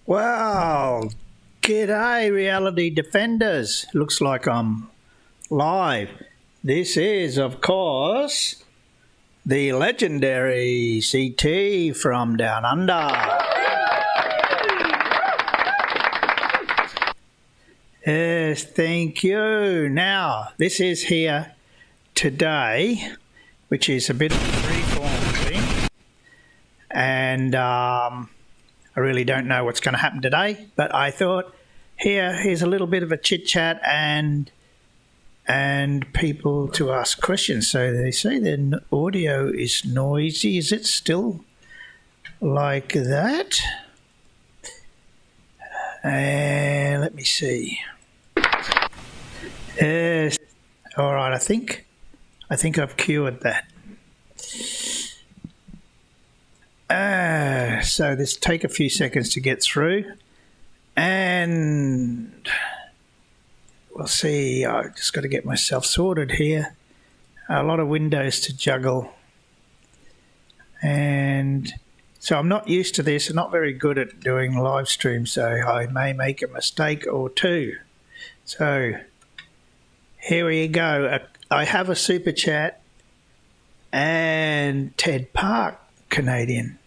Well, g'day, reality defenders. Looks like I'm live. This is, of course, the legendary CT from Down Under. Yes, thank you. Now, this is here today, which is a bit of a freeform thing, and I really don't know what's going to happen today, but I thought here's a little bit of a chit chat and people to ask questions. So they say the audio is noisy. Is it still like that? And let me see. Yes. All right. I think I've cured that. So this take a few seconds to get through, and we'll see. I've just got to get myself sorted here. A lot of windows to juggle, and so I'm not used to this. I'm not very good at doing live streams, so I may make a mistake or two. So here we go. I have a super chat, and Ted Park, Canadian,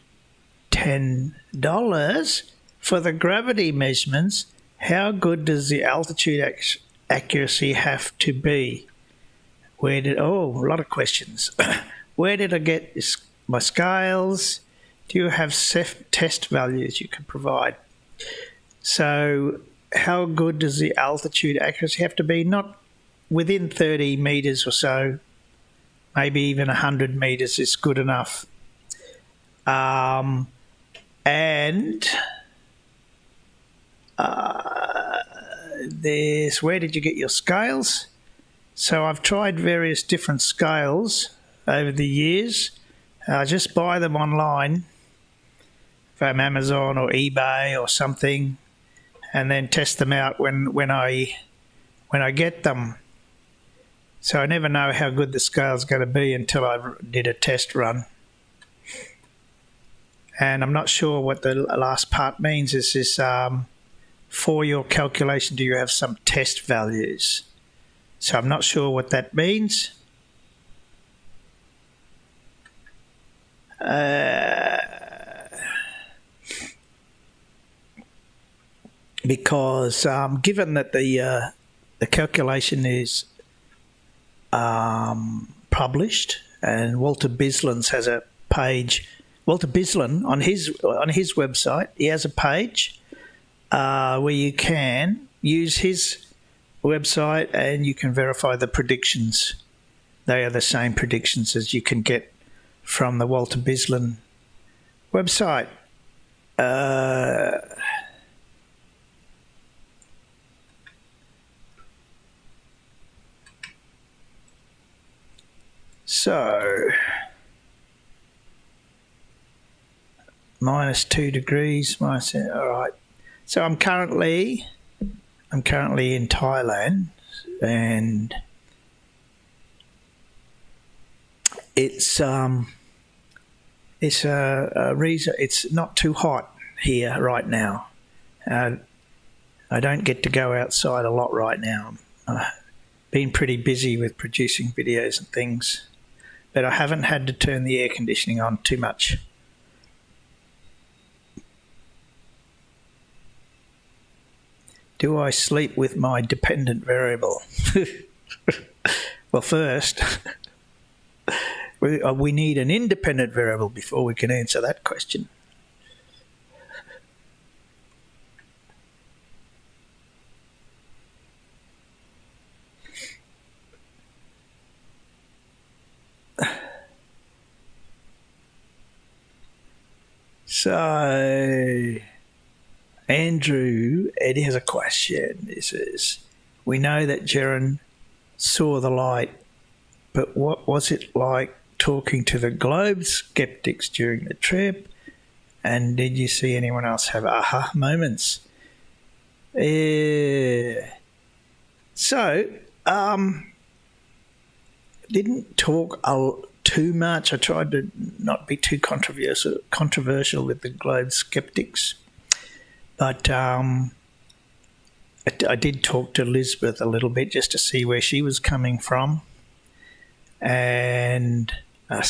$10 for the gravity measurements. How good does the altitude accuracy have to be? A lot of questions. Where did I get my scales? Do you have test values you can provide? So how good does the altitude accuracy have to be? Not within 30 metres or so, maybe even 100 metres is good enough. There's where did you get your scales? So I've tried various different scales over the years. Just buy them online from Amazon or eBay or something, and then test them out when I get them. So I never know how good the scale's going to be until I did a test run. And I'm not sure what the last part means. Is this for your calculation, do you have some test values? So I'm not sure what that means. Because given that the calculation is published, and Walter Bislan's has a page. Walter Bislan on his website, he has a page where you can use his website and you can verify the predictions. They are the same predictions as you can get from the Walter Bislan website. So -2 degrees, all right. So I'm currently in Thailand, and it's a reason. It's not too hot here right now. I don't get to go outside a lot right now. I've been pretty busy with producing videos and things, but I haven't had to turn the air conditioning on too much. Do I sleep with my dependent variable? Well, first, we need an independent variable before we can answer that question. So, Andrew, Eddie has a question. He says, we know that Jiren saw the light, but what was it like talking to the globe skeptics during the trip? And did you see anyone else have aha moments? So, didn't talk too much. I tried to not be too controversial with the globe skeptics. But I did talk to Elizabeth a little bit just to see where she was coming from, and a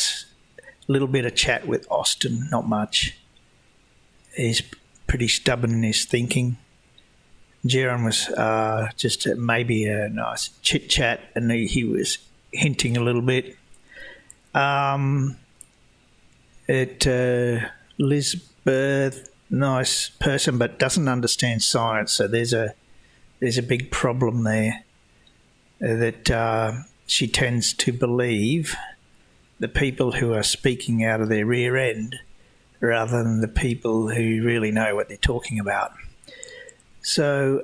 little bit of chat with Austin, not much. He's pretty stubborn in his thinking. Jiren was just maybe a nice chit-chat, and he was hinting a little bit. Elizabeth, nice person, but doesn't understand science, so there's a big problem there, that she tends to believe the people who are speaking out of their rear end rather than the people who really know what they're talking about. So,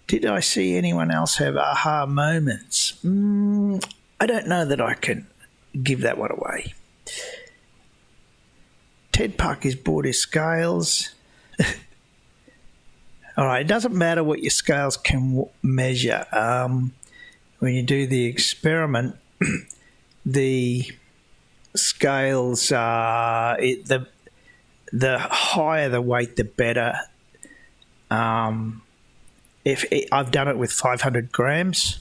did I see anyone else have aha moments? I don't know that I can give that one away. Ted Park has bought his scales. All right, it doesn't matter what your scales can measure. When you do the experiment, the scales are the higher the weight, the better. I've done it with 500 grams.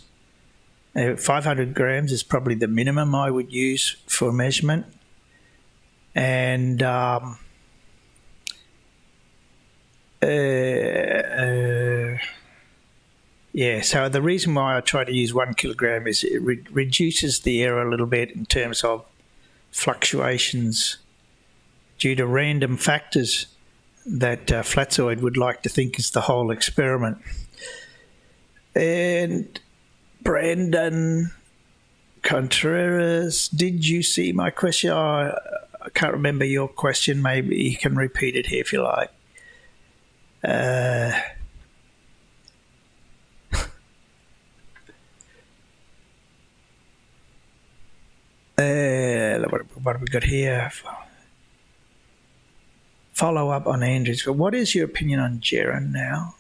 500 grams is probably the minimum I would use for measurement, and so the reason why I try to use 1 kilogram is it reduces the error a little bit in terms of fluctuations due to random factors that Flatso would like to think is the whole experiment. And Brandon Contreras, did you see my question? I can't remember your question. Maybe you can repeat it here if you like. What have we got here? Follow up on Andrew's. What is your opinion on Jiren now?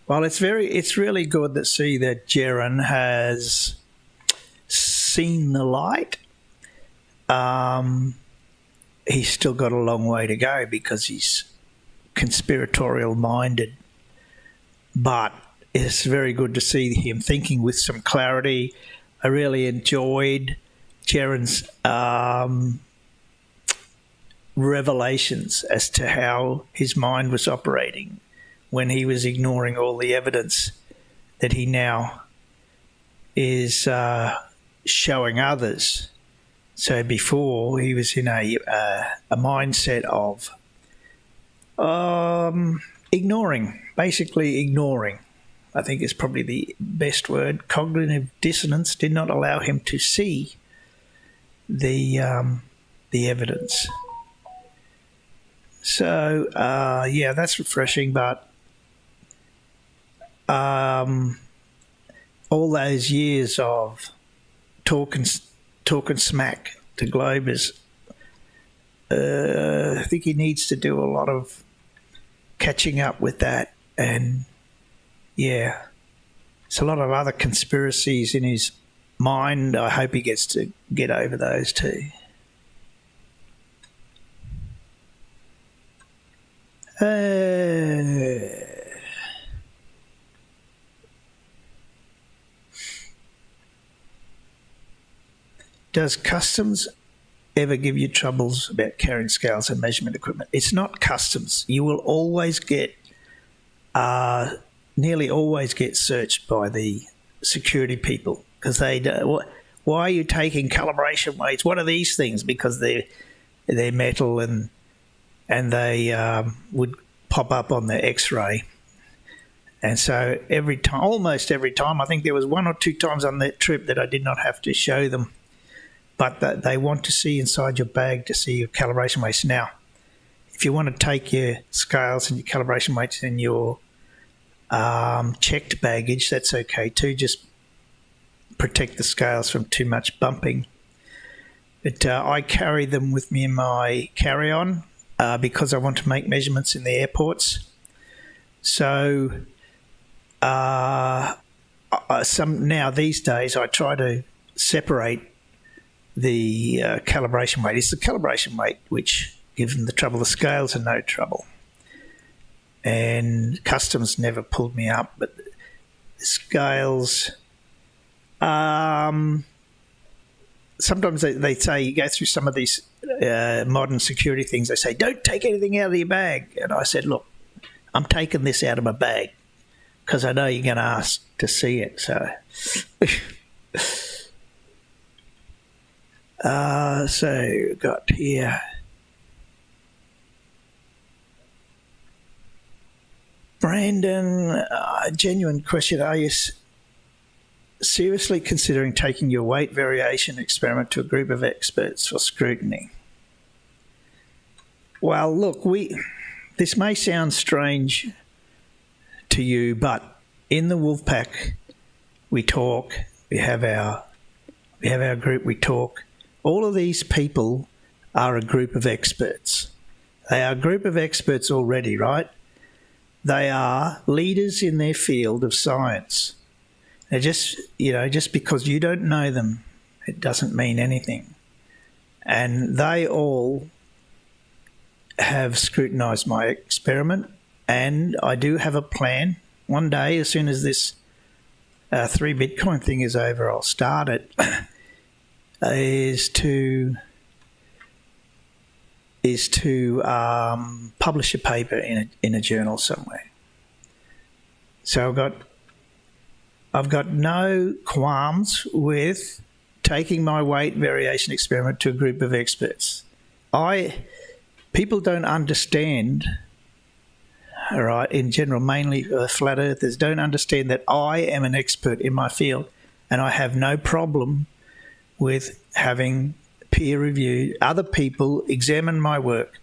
Well, it's really good to see that Jiren has seen the light. He's still got a long way to go because he's conspiratorial minded, but it's very good to see him thinking with some clarity. I really enjoyed Jiren's revelations as to how his mind was operating when he was ignoring all the evidence that he now is showing others. So before, he was in a mindset of basically ignoring. I think is probably the best word. Cognitive dissonance did not allow him to see the evidence. So that's refreshing. But all those years of talking smack to Globers, I think he needs to do a lot of catching up with that. And yeah, there's a lot of other conspiracies in his mind. I hope he gets to get over those too. Does customs ever give you troubles about carrying scales and measurement equipment? It's not customs. You will always get, nearly always get searched by the security people because they do. Why are you taking calibration weights? What are these things? Because they're metal and they would pop up on the X-ray. And so almost every time, I think there was 1 or 2 times on that trip that I did not have to show them. But they want to see inside your bag to see your calibration weights. Now, if you want to take your scales and your calibration weights in your checked baggage, that's okay too. Just protect the scales from too much bumping. But I carry them with me in my carry-on because I want to make measurements in the airports. So now these days I try to separate the calibration weight. It's the calibration weight which gives them the trouble. The scales are no trouble. and customs never pulled me up, but the scales, sometimes they say, you go through some of these modern security things, they say, don't take anything out of your bag. And I said, look, I'm taking this out of my bag because I know you're going to ask to see it. So, got here. Brandon, genuine question. Are you seriously considering taking your weight variation experiment to a group of experts for scrutiny? Well, look, this may sound strange to you, but in the Wolfpack, we talk. We have our group. We talk. All of these people are a group of experts. They are a group of experts already, right? They are leaders in their field of science. They're just because you don't know them, it doesn't mean anything. And they all have scrutinised my experiment, and I do have a plan. One day, as soon as this 3 Bitcoin thing is over, I'll start it, is to publish a paper in a journal somewhere. So I've got no qualms with taking my weight variation experiment to a group of experts. People don't understand, all right, in general, mainly flat earthers, don't understand that I am an expert in my field, and I have no problem with having peer review, other people examine my work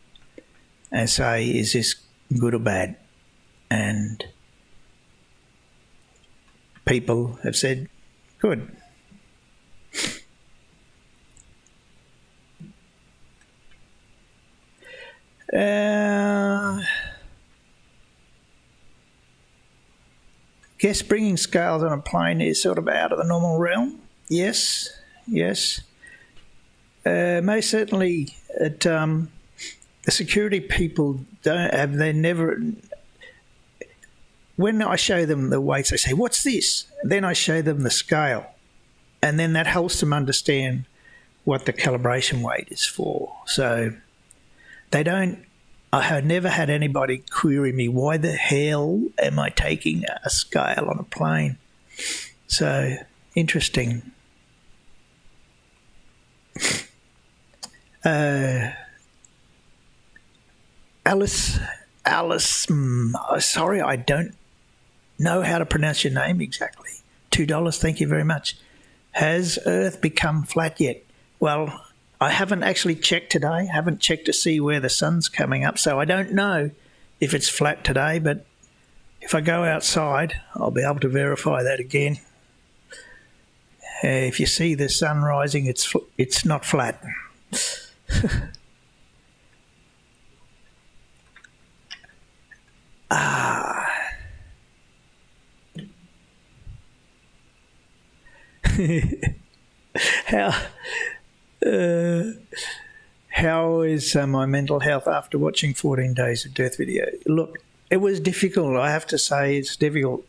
and say, is this good or bad? And people have said, good. Guess bringing scales on a plane is sort of out of the normal realm. Yes. Most certainly, the security people when I show them the weights, they say, what's this? Then I show them the scale. And then that helps them understand what the calibration weight is for. So I have never had anybody query me, why the hell am I taking a scale on a plane? So, interesting. Alice, sorry, I don't know how to pronounce your name exactly. $2, thank you very much. Has Earth become flat yet? Well, I haven't actually checked today. Haven't checked to see where the sun's coming up, so I don't know if it's flat today, but if I go outside, I'll be able to verify that again. If you see the sun rising, it's not flat. How is my mental health after watching 14 Days of Death video? Look, it was difficult. I have to say it's difficult.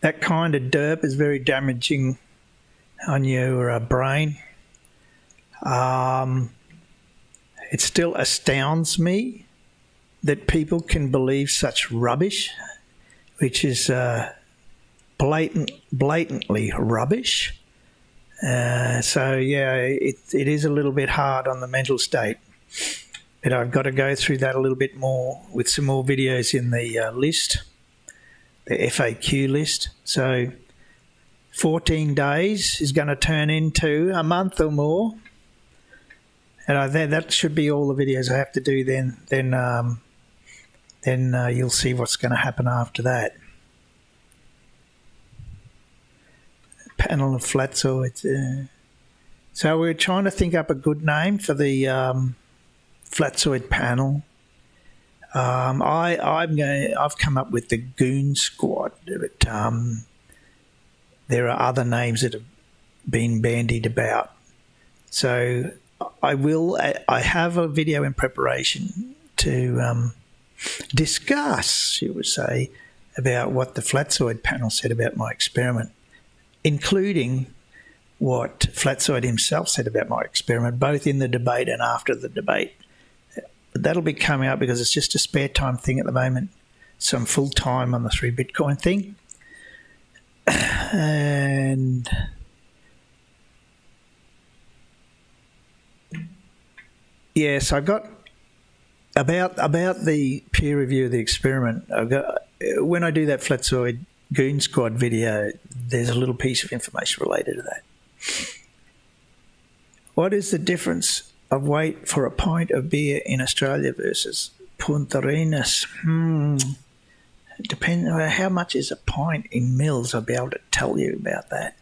That kind of derp is very damaging on your brain. It still astounds me that people can believe such rubbish, which is blatantly rubbish. So, yeah, it is a little bit hard on the mental state. But I've got to go through that a little bit more with some more videos in the list, the FAQ list. So 14 days is going to turn into a month or more. And that should be all the videos I have to do then. Then you'll see what's going to happen after that. Panel of Flatso. So we're trying to think up a good name for the Flatsoid panel. I've come up with the Goon Squad, but there are other names that have been bandied about. So I have a video in preparation to discuss, you would say, about what the Flatsoid panel said about my experiment, including what Flatsoid himself said about my experiment, both in the debate and after the debate. That'll be coming out because it's just a spare time thing at the moment. So I'm full time on the 3 Bitcoin thing. And yes, I got about the peer review of the experiment. When I do that Flatsoid Goon Squad video, there's a little piece of information related to that. What is the difference of weight for a pint of beer in Australia versus Punta Arenas? Depending on how much is a pint in mils, I'll be able to tell you about that.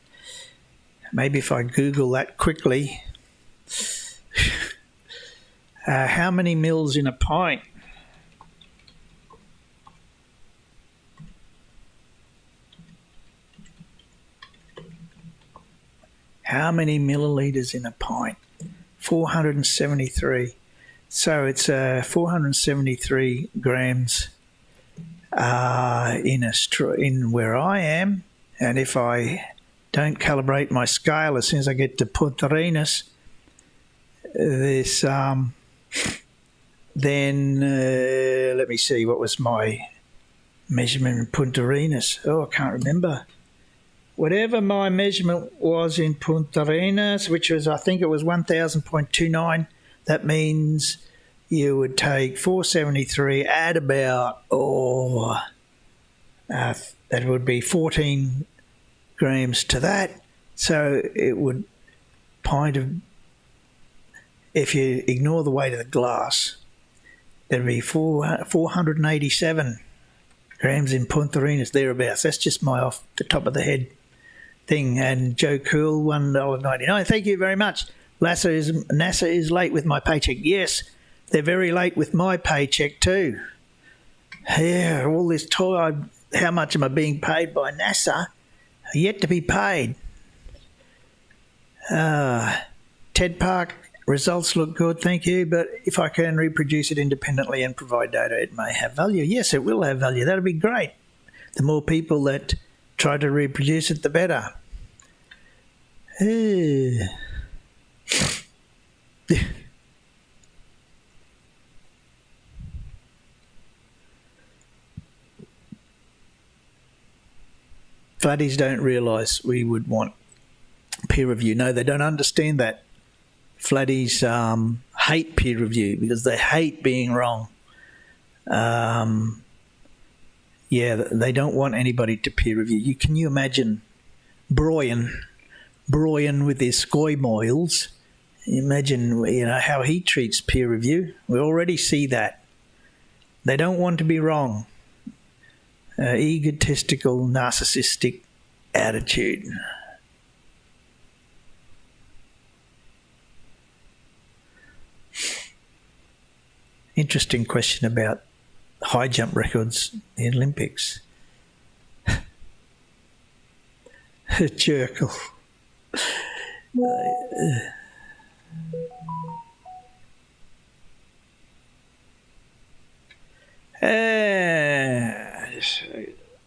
Maybe if I Google that quickly. How many mils in a pint? How many millilitres in a pint? 473. So it's 473 grams in where I am. And if I don't calibrate my scale as soon as I get to Punta Arenas, this then let me see, what was my measurement in Punta Arenas? Oh, I can't remember. Whatever my measurement was in Punta Arenas, which was, I think it was 1000.29, that means you would take 473, add about, that would be 14 grams to that. So it would if you ignore the weight of the glass, there'd be 487 grams in Punta Arenas, thereabouts. That's just my off the top of the head thing. And Joe Cool, $1.99. Thank you very much. NASA is late with my paycheck. Yes, they're very late with my paycheck too. Yeah, all this time, how much am I being paid by NASA? Yet to be paid. Ted Park, results look good, thank you, but if I can reproduce it independently and provide data, it may have value. Yes, it will have value. That'll be great. The more people that try to reproduce it, the better. Flatties don't realise we would want peer review. No, they don't understand that. Flatties hate peer review because they hate being wrong. They don't want anybody to peer review. Can you imagine Brian with his scoymoils? Imagine how he treats peer review. We already see that. They don't want to be wrong. Egotistical, narcissistic attitude. Interesting question about high jump records in the Olympics. Jerkle.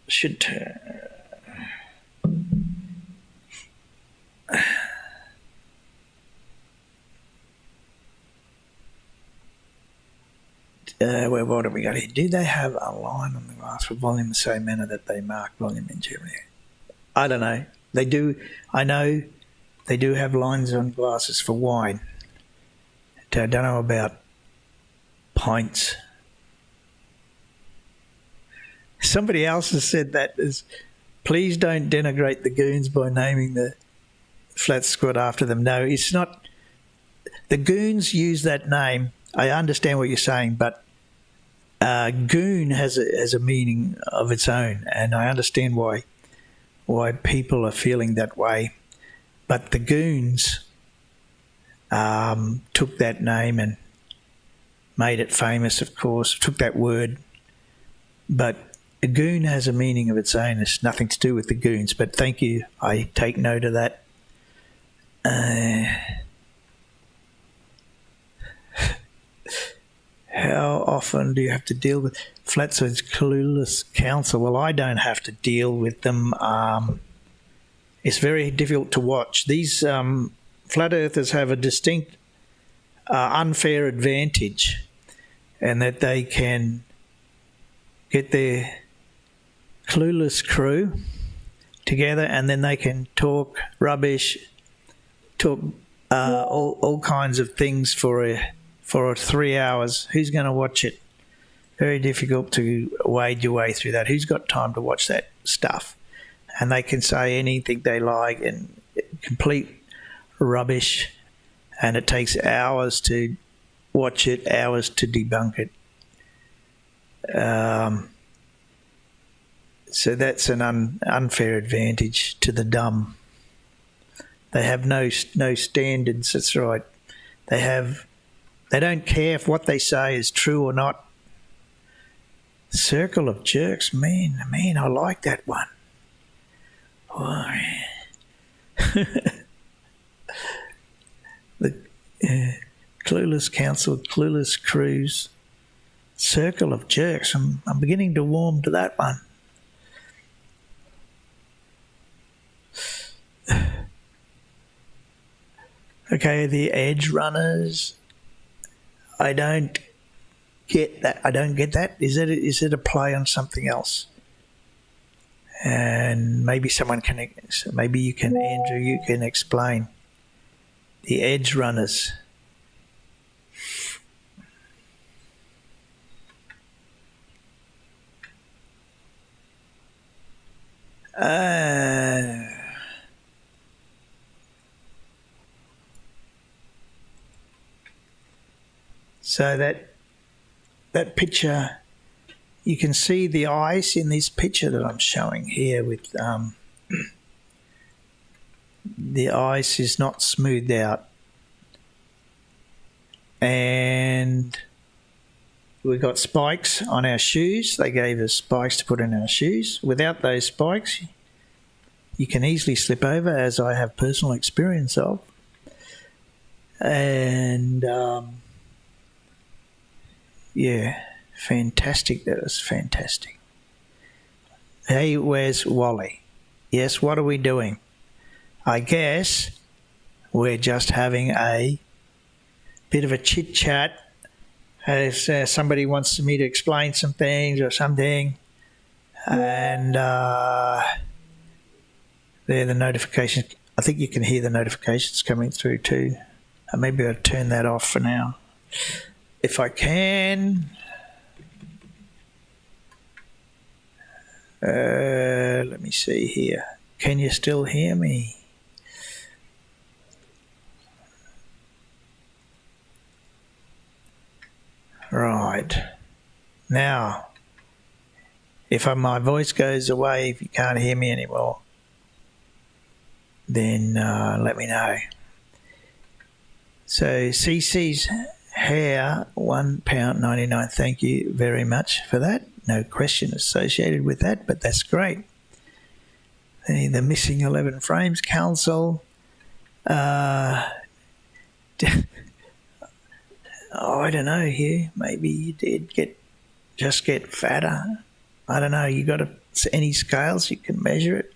Should what have we got here? Do they have a line on the glass for volume in the same manner that they mark volume in Germany? I don't know. They do. I know they do have lines on glasses for wine. I don't know about pints. Somebody else has said that please don't denigrate the goons by naming the flat squad after them. No, it's not. The goons use that name. I understand what you're saying, but goon has a meaning of its own, and I understand why people are feeling that way. But the goons took that name and made it famous, of course, took that word. But a goon has a meaning of its own. It's nothing to do with the goons, but thank you. I take note of that. how often do you have to deal with Flatso's clueless counsel? Well, I don't have to deal with them. It's very difficult to watch. These flat earthers have a distinct unfair advantage, and that they can get their clueless crew together, and then they can talk rubbish, talk all kinds of things for 3 hours. Who's going to watch it? Very difficult to wade your way through that. Who's got time to watch that stuff? And they can say anything they like and complete rubbish, and it takes hours to watch it, hours to debunk it. So that's an unfair advantage to the dumb. They have no standards. That's right. They don't care if what they say is true or not. Circle of jerks, man, I like that one. Oh, the clueless council, clueless crews, circle of jerks. I'm beginning to warm to that one. Okay, the edge runners. I don't get that. Is it a play on something else? And maybe maybe you can, Andrew, you can explain. The edge runners. So that picture, you can see the ice in this picture that I'm showing here with the ice is not smoothed out. And we got spikes on our shoes. They gave us spikes to put in our shoes. Without those spikes, you can easily slip over, as I have personal experience of. And yeah, fantastic. That was fantastic. Hey, where's Wally? Yes, what are we doing? I guess we're just having a bit of a chit-chat. As somebody wants me to explain some things or something. And there, the notifications. I think you can hear the notifications coming through too. Maybe I'll turn that off for now. If I can. Let me see here. Can you still hear me? Right. Now, if my voice goes away, if you can't hear me anymore, then let me know. So CC's hair, £1.99. Thank you very much for that. No question associated with that, but that's great. The missing 11 frames council. I don't know here. Maybe you did just get fatter. I don't know. You got any scales you can measure it?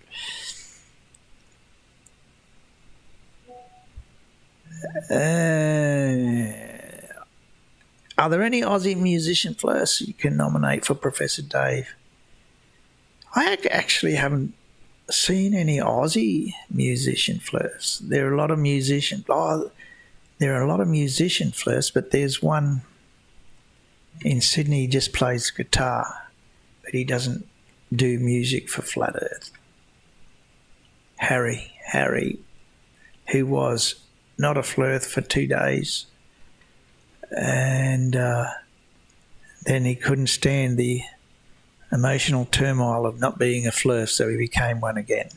Are there any Aussie musician flirts you can nominate for Professor Dave? I actually haven't seen any Aussie musician flirts. There are a lot of musician flirts, but there's one in Sydney. He just plays guitar, but he doesn't do music for Flat Earth. Harry, who was not a flirt for 2 days, and then he couldn't stand the emotional turmoil of not being a flirt, so he became one again.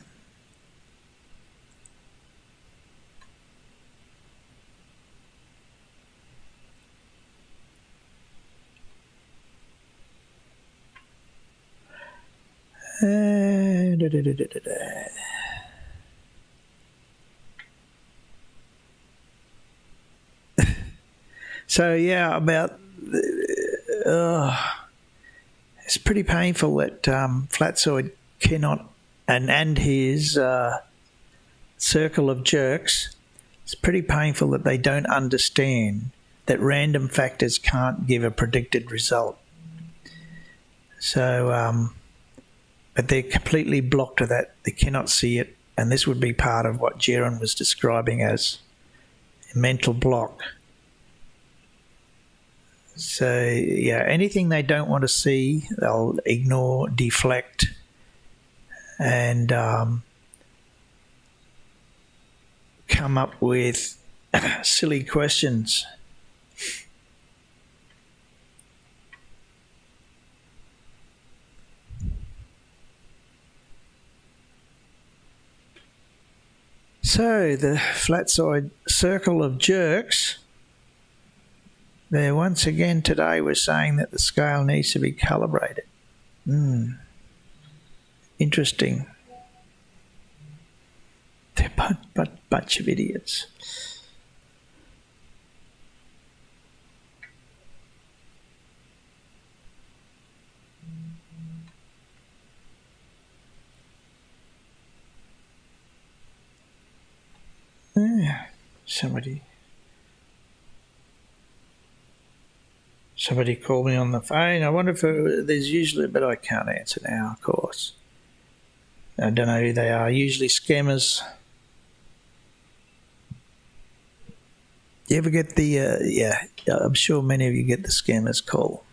So yeah, about it's pretty painful that Flatso cannot, and his circle of jerks, it's pretty painful that they don't understand that random factors can't give a predicted result. So, but they're completely blocked to that. They cannot see it. And this would be part of what Jiren was describing as a mental block. So, yeah, anything they don't want to see, they'll ignore, deflect, and come up with silly questions. So the flat side circle of jerks, there once again today we're saying that the scale needs to be calibrated. Interesting. They're a bunch of idiots. Somebody called me on the phone. I wonder if there's usually, but I can't answer now, of course. I don't know who they are. Usually scammers. You ever get the, yeah, I'm sure many of you get the scammers call.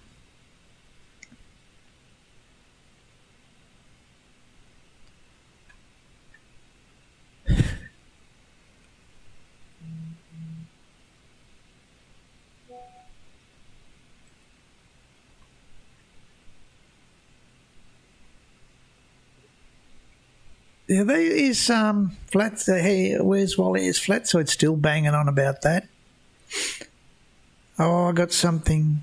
Yeah, there is Flatso. Hey, where's Wally? Is Flatso still banging on about that? Oh, I got something.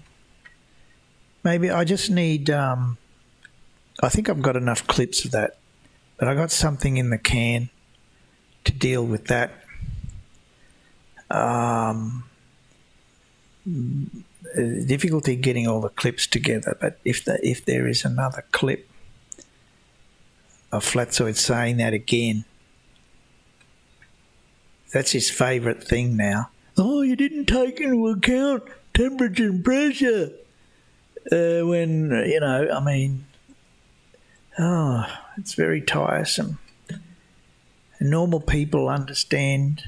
Maybe I just need. I think I've got enough clips of that, but I got something in the can to deal with that. Difficulty getting all the clips together, but if there is another clip of Flatso saying that again. That's his favourite thing now. Oh, you didn't take into account temperature and pressure. When, you know, I mean, oh, it's very tiresome. Normal people understand,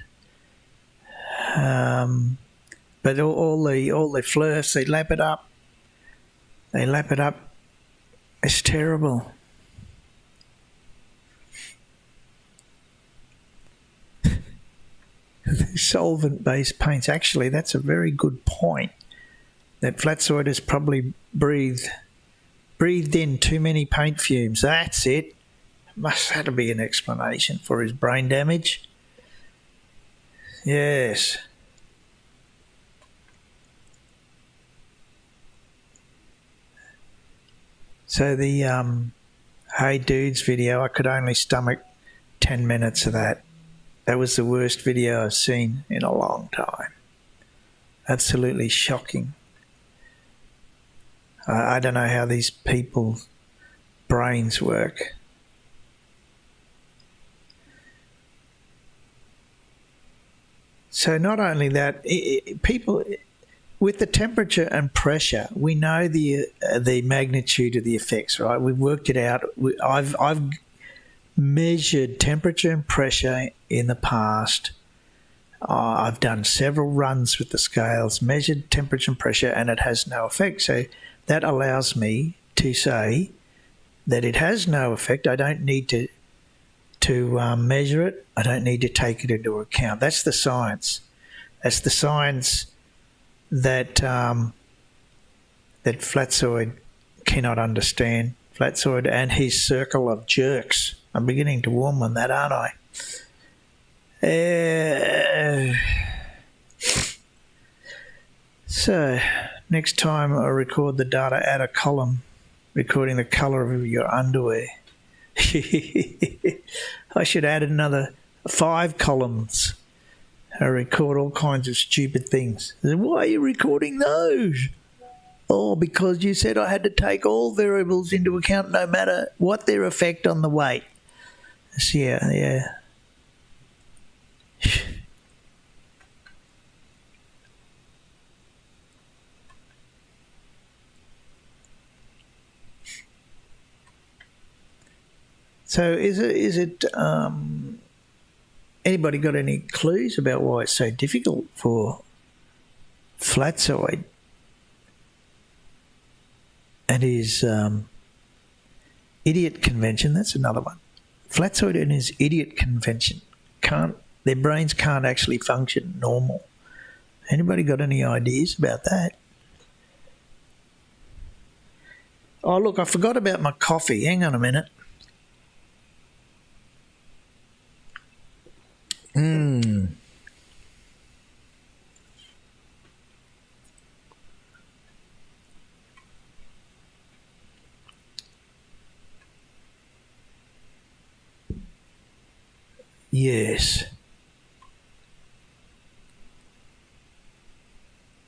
but all the flirts, they lap it up. It's terrible. Solvent-based paints. Actually, that's a very good point. That Flatsoid has probably breathed in too many paint fumes. That's it. Must have to be an explanation for his brain damage. Yes. So the Hey Dudes video, I could only stomach 10 minutes of that. That was the worst video I've seen in a long time. Absolutely shocking. I don't know how these people's brains work. So not only that, people with the temperature and pressure, we know the magnitude of the effects, right? We've worked it out. I've measured temperature and pressure in the past. I've done several runs with the scales, measured temperature and pressure, and it has no effect. So that allows me to say that it has no effect. I don't need to measure it. I don't need to take it into account. That's the science. That's the science that that Flatsoid cannot understand. Flatsoid and his circle of jerks. I'm beginning to warm on that, aren't I? So, next time I record the data, add a column recording the colour of your underwear. I should add another 5 columns. I record all kinds of stupid things. Why are you recording those? Oh, because you said I had to take all variables into account no matter what their effect on the weight. Yeah. So is it anybody got any clues about why it's so difficult for Flatso and his idiot convention? That's another one. Flatsoid and his idiot convention their brains can't actually function normal. Anybody got any ideas about that? Oh, look, I forgot about my coffee. Hang on a minute. Yes.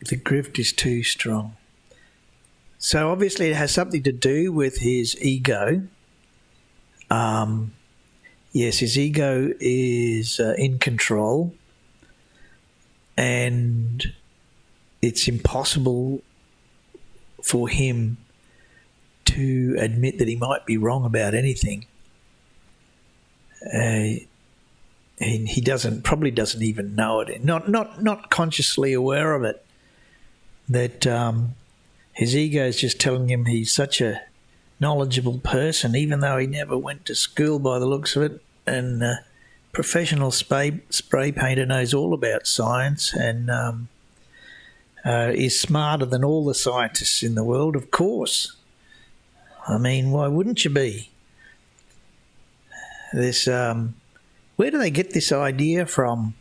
The grift is too strong. So obviously it has something to do with his ego. Yes, his ego is in control, and it's impossible for him to admit that he might be wrong about anything. He probably doesn't even know it. Not consciously aware of it. That his ego is just telling him he's such a knowledgeable person, even though he never went to school by the looks of it. And professional spray painter knows all about science and is smarter than all the scientists in the world, of course. I mean, why wouldn't you be? Where do they get this idea from?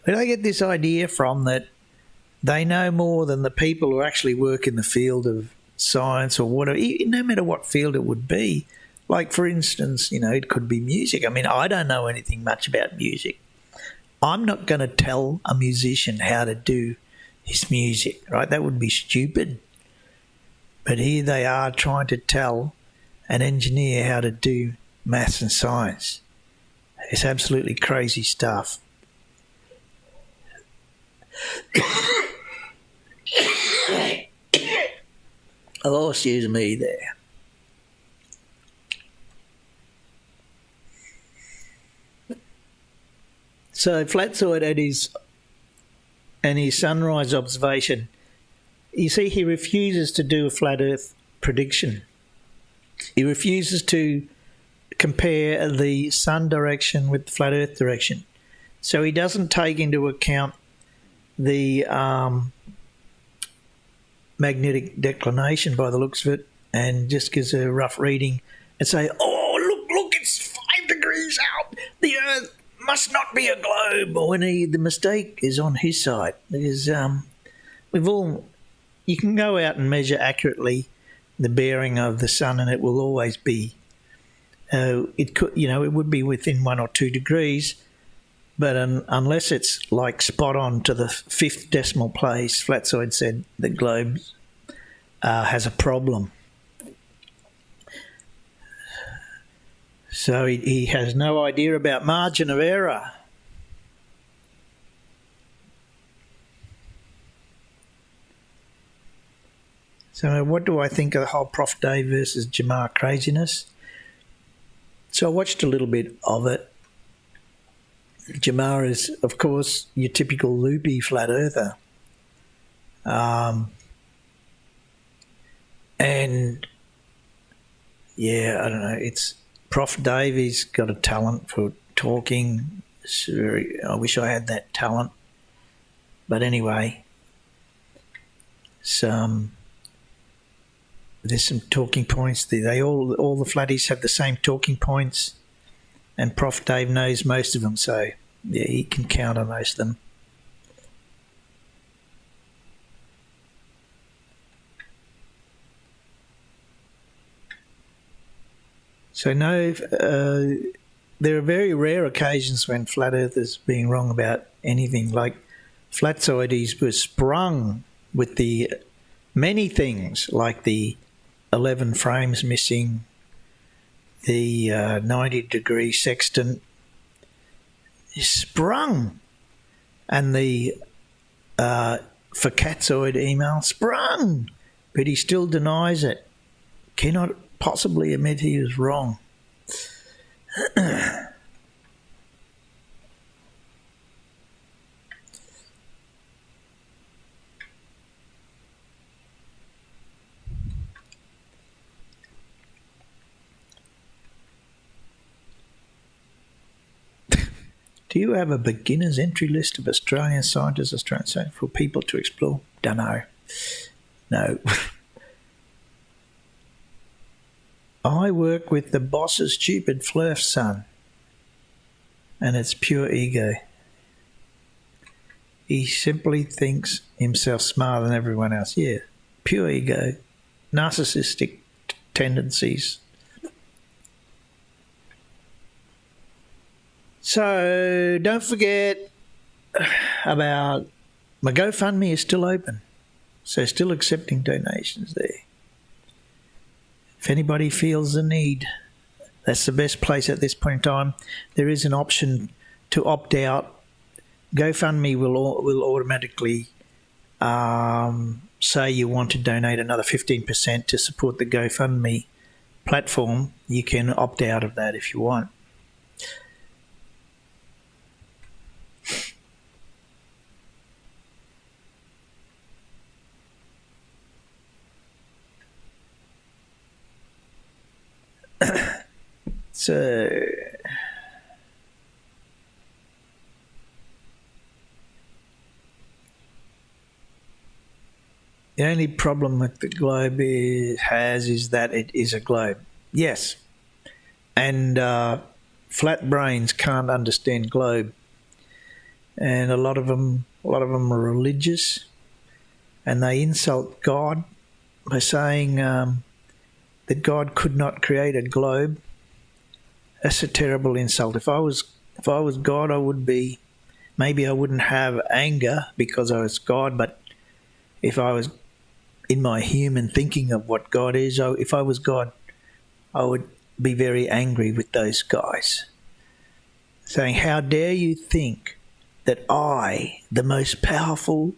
Where do they get this idea from that they know more than the people who actually work in the field of science or whatever, no matter what field it would be? Like, for instance, it could be music. I mean, I don't know anything much about music. I'm not going to tell a musician how to do his music, right? That would be stupid. But here they are trying to tell an engineer how to do maths and science. It's absolutely crazy stuff. Oh, excuse me there. So Flatsoid and his sunrise observation, you see, he refuses to do a flat Earth prediction. He refuses to compare the sun direction with the flat Earth direction. So he doesn't take into account the magnetic declination by the looks of it, and just gives a rough reading and say, oh, look, it's 5 degrees out. The Earth must not be a globe. When the mistake is on his side. Because you can go out and measure accurately the bearing of the sun, and it will always be. It would be within 1 or 2 degrees, but unless it's like spot on to the 5th decimal place, Flatsoid said the globe has a problem. So he has no idea about margin of error. So what do I think of the whole Prof. Dave versus Jamar craziness? So I watched a little bit of it. Jamar is, of course, your typical loopy flat earther. And yeah, I don't know, it's Prof. Dave, he's got a talent for talking. I wish I had that talent. But anyway, there's some talking points. They all the flatties have the same talking points, and Prof. Dave knows most of them, so yeah, he can count on most of them. So no, there are very rare occasions when flat earthers being wrong about anything. Like Flatsoides was sprung with the many things like the 11 frames missing, the 90-degree sextant is sprung, and the Flatso email sprung, but he still denies it. Cannot possibly admit he was wrong. Do you have a beginner's entry list of Australian scientists, Australian scientists for people to explore? Dunno. No. I work with the boss's stupid flirt son, and it's pure ego. He simply thinks himself smarter than everyone else. Yeah, pure ego, narcissistic tendencies. So don't forget about my GoFundMe is still open. So still accepting donations there. If anybody feels the need, that's the best place at this point in time. There is an option to opt out. GoFundMe will automatically say you want to donate another 15% to support the GoFundMe platform. You can opt out of that if you want. So the only problem with the globe is that it is a globe. Yes, and flat brains can't understand globe, and a lot of them are religious, and they insult God by saying that God could not create a globe. That's a terrible insult. If I was God, I would be. Maybe I wouldn't have anger because I was God, but if I was in my human thinking of what God is, if I was God, I would be very angry with those guys, saying, "How dare you think that I, the most powerful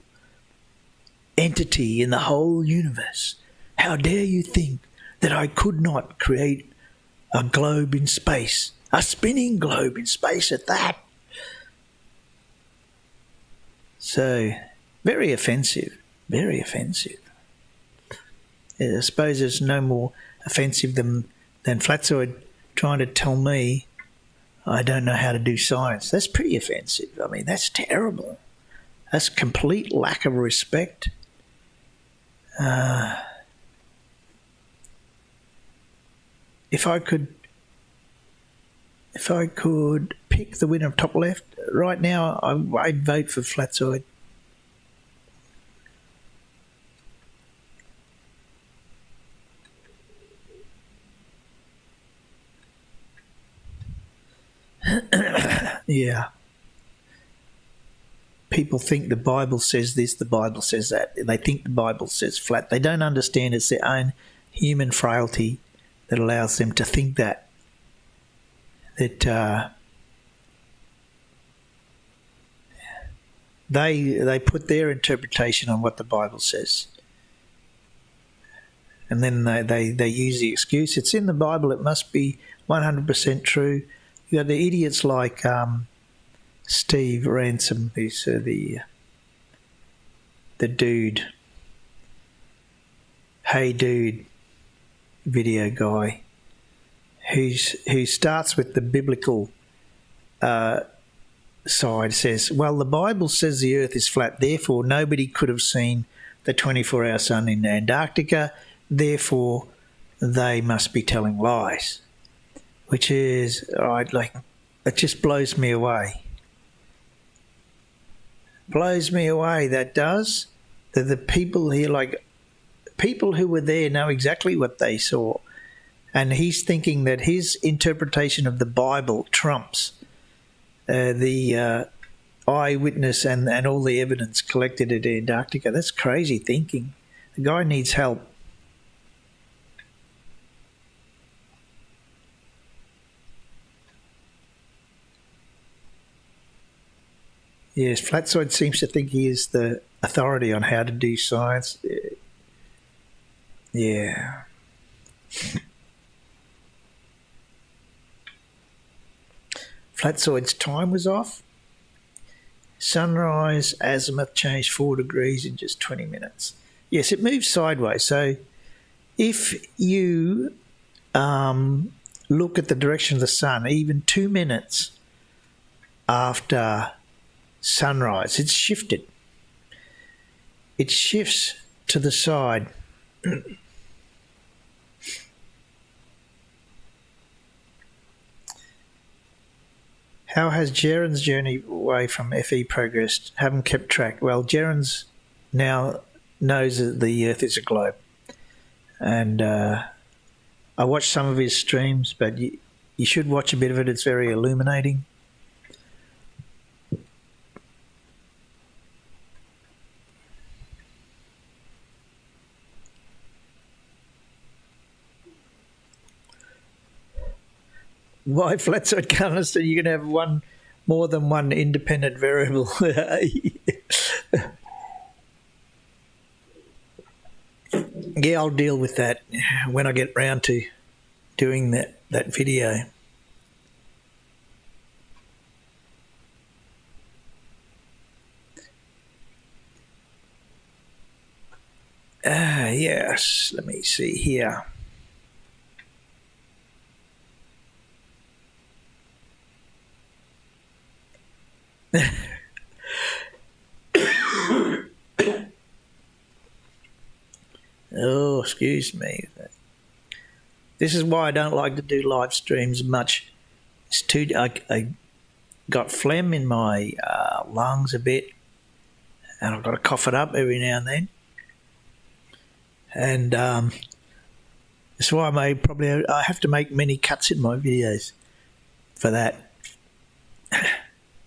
entity in the whole universe, how dare you think that I could not create a globe in space, a spinning globe in space at that?" So, very offensive, very offensive. I suppose it's no more offensive than Flatso trying to tell me I don't know how to do science. That's pretty offensive. I mean, that's terrible. That's complete lack of respect. If I could pick the winner of top left right now, I'd vote for Flatso. Yeah. People think the Bible says this, the Bible says that. They think the Bible says flat. They don't understand it's their own human frailty that allows them to think that they put their interpretation on what the Bible says, and then they use the excuse, it's in the Bible, it must be 100% true. You got the idiots like Steve Ransom, who's the dude, hey dude video guy, who starts with the biblical side, says, well, the Bible says the earth is flat, therefore nobody could have seen the 24-hour sun in Antarctica, therefore they must be telling lies. Which is, it just blows me away. Blows me away, that does. That the people here, people who were there know exactly what they saw. And he's thinking that his interpretation of the Bible trumps the eyewitness and all the evidence collected at Antarctica. That's crazy thinking. The guy needs help. Yes, Flatso seems to think he is the authority on how to do science. Yeah. Flatsoid's time was off. Sunrise azimuth changed 4 degrees in just 20 minutes. Yes, it moves sideways. So if you look at the direction of the sun, even 2 minutes after sunrise, it's shifted. It shifts to the side. How has Jiren's journey away from FE progressed? Haven't kept track. Well, Jiren's now knows that the Earth is a globe. And I watched some of his streams, but you should watch a bit of it. It's very illuminating. Why Flatso can't understand you can have more than one independent variable. Yeah, I'll deal with that when I get round to doing that video. Yes, let me see here. Oh, excuse me. This is why I don't like to do live streams much. It's too. I got phlegm in my lungs a bit, and I've got to cough it up every now and then. And that's why I have to make many cuts in my videos for that.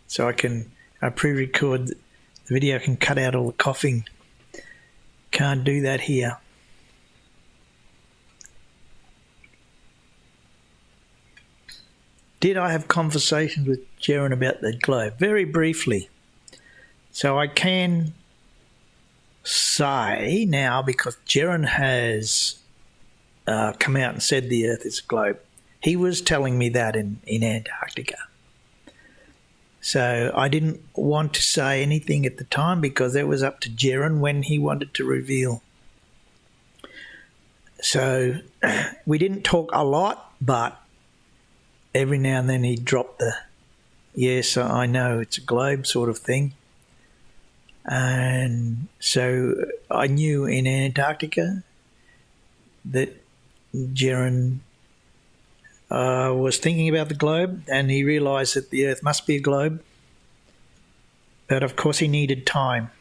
So I pre-record the video, I can cut out all the coughing. Can't do that here. Did I have conversations with Jiren about the globe? Very briefly. So I can say now, because Jiren has come out and said the Earth is a globe, he was telling me that in Antarctica. So I didn't want to say anything at the time because it was up to Jiren when he wanted to reveal. So we didn't talk a lot, but every now and then he'd drop the, yes, I know it's a globe sort of thing. And so I knew in Antarctica that Jiren was thinking about the globe, and he realised that the Earth must be a globe. But of course he needed time.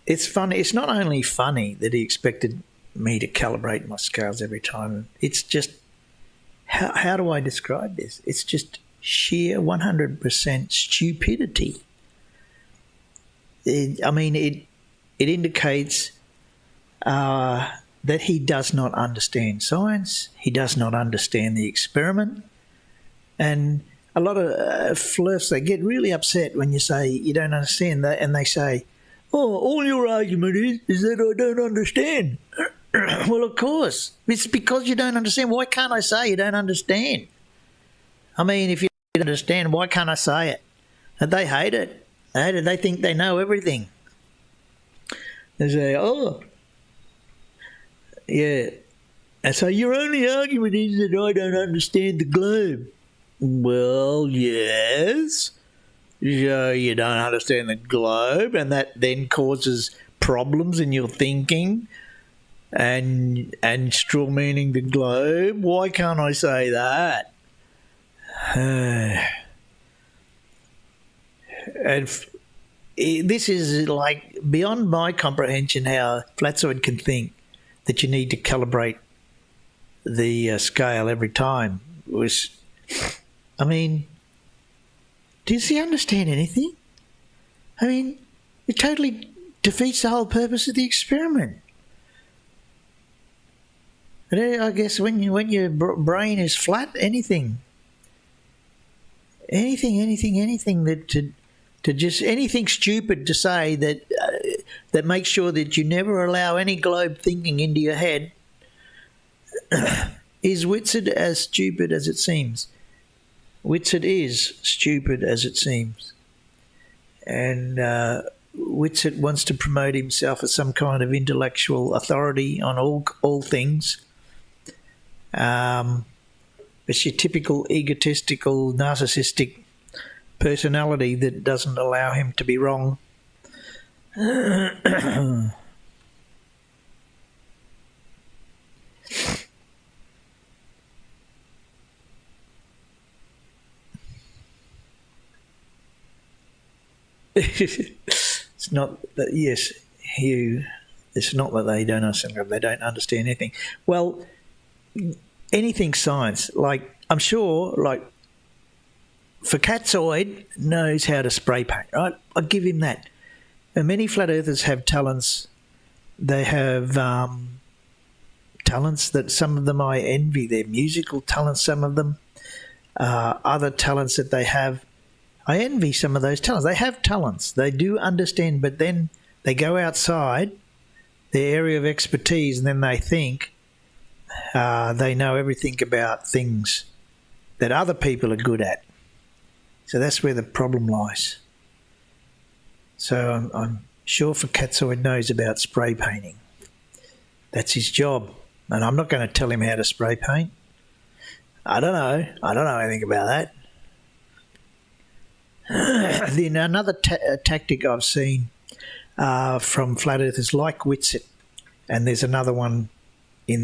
It's funny. It's not only funny that he expected me to calibrate my scales every time. It's just, how do I describe this? It's just sheer 100% stupidity. It indicates that he does not understand science. He does not understand the experiment. And a lot of flirts, they get really upset when you say you don't understand that, and they say, oh, all your argument is that I don't understand. Well, of course. It's because you don't understand. Why can't I say you don't understand? I mean, if you don't understand, why can't I say it? And they hate it. They hate it. They think they know everything. They say, oh, yeah. And so your only argument is that I don't understand the globe. Well, yes. So you don't understand the globe, and that then causes problems in your thinking. and straw meaning the globe. Why can't I say that? This is like beyond my comprehension how Flatso can think that you need to calibrate the scale every time. I mean, does he understand anything? I mean, it totally defeats the whole purpose of the experiment. And I guess when your brain is flat, anything that to just anything stupid to say that makes sure that you never allow any globe thinking into your head is Whitsitt as stupid as it seems. Whitsitt is stupid as it seems. And Whitsitt wants to promote himself as some kind of intellectual authority on all things. It's your typical egotistical, narcissistic personality that doesn't allow him to be wrong. It's not that, yes, Hugh, it's not that they don't understand anything. Well, anything science, like I'm sure, like Flatsoid knows how to spray paint, right? I'll give him that. And many flat earthers have talents. They have talents that some of them I envy. Their musical talents, some of them. Other talents that they have, I envy some of those talents. They have talents. They do understand, but then they go outside their area of expertise and then they think they know everything about things that other people are good at. So that's where the problem lies. So I'm sure Flatso knows about spray painting. That's his job. And I'm not going to tell him how to spray paint. I don't know anything about that. Then another tactic I've seen from flat earthers like Whitsitt, and there's another one in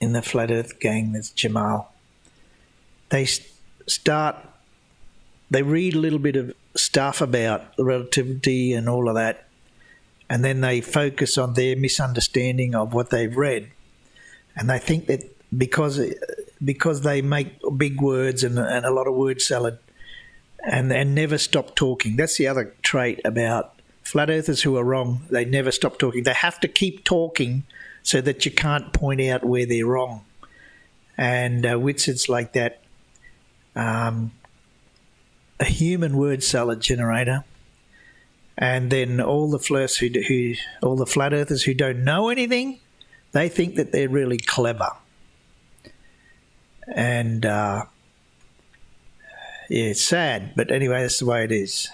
the flat earth gang, there's Jamal. They read a little bit of stuff about relativity and all of that, and then they focus on their misunderstanding of what they've read. And they think that because they make big words and a lot of word salad and never stop talking. That's the other trait about flat earthers who are wrong. They never stop talking. They have to keep talking so that you can't point out where they're wrong. And Whitsitt's like that. A human word salad generator, and then all the flat earthers who don't know anything, they think that they're really clever. And yeah, it's sad, but anyway, that's the way it is.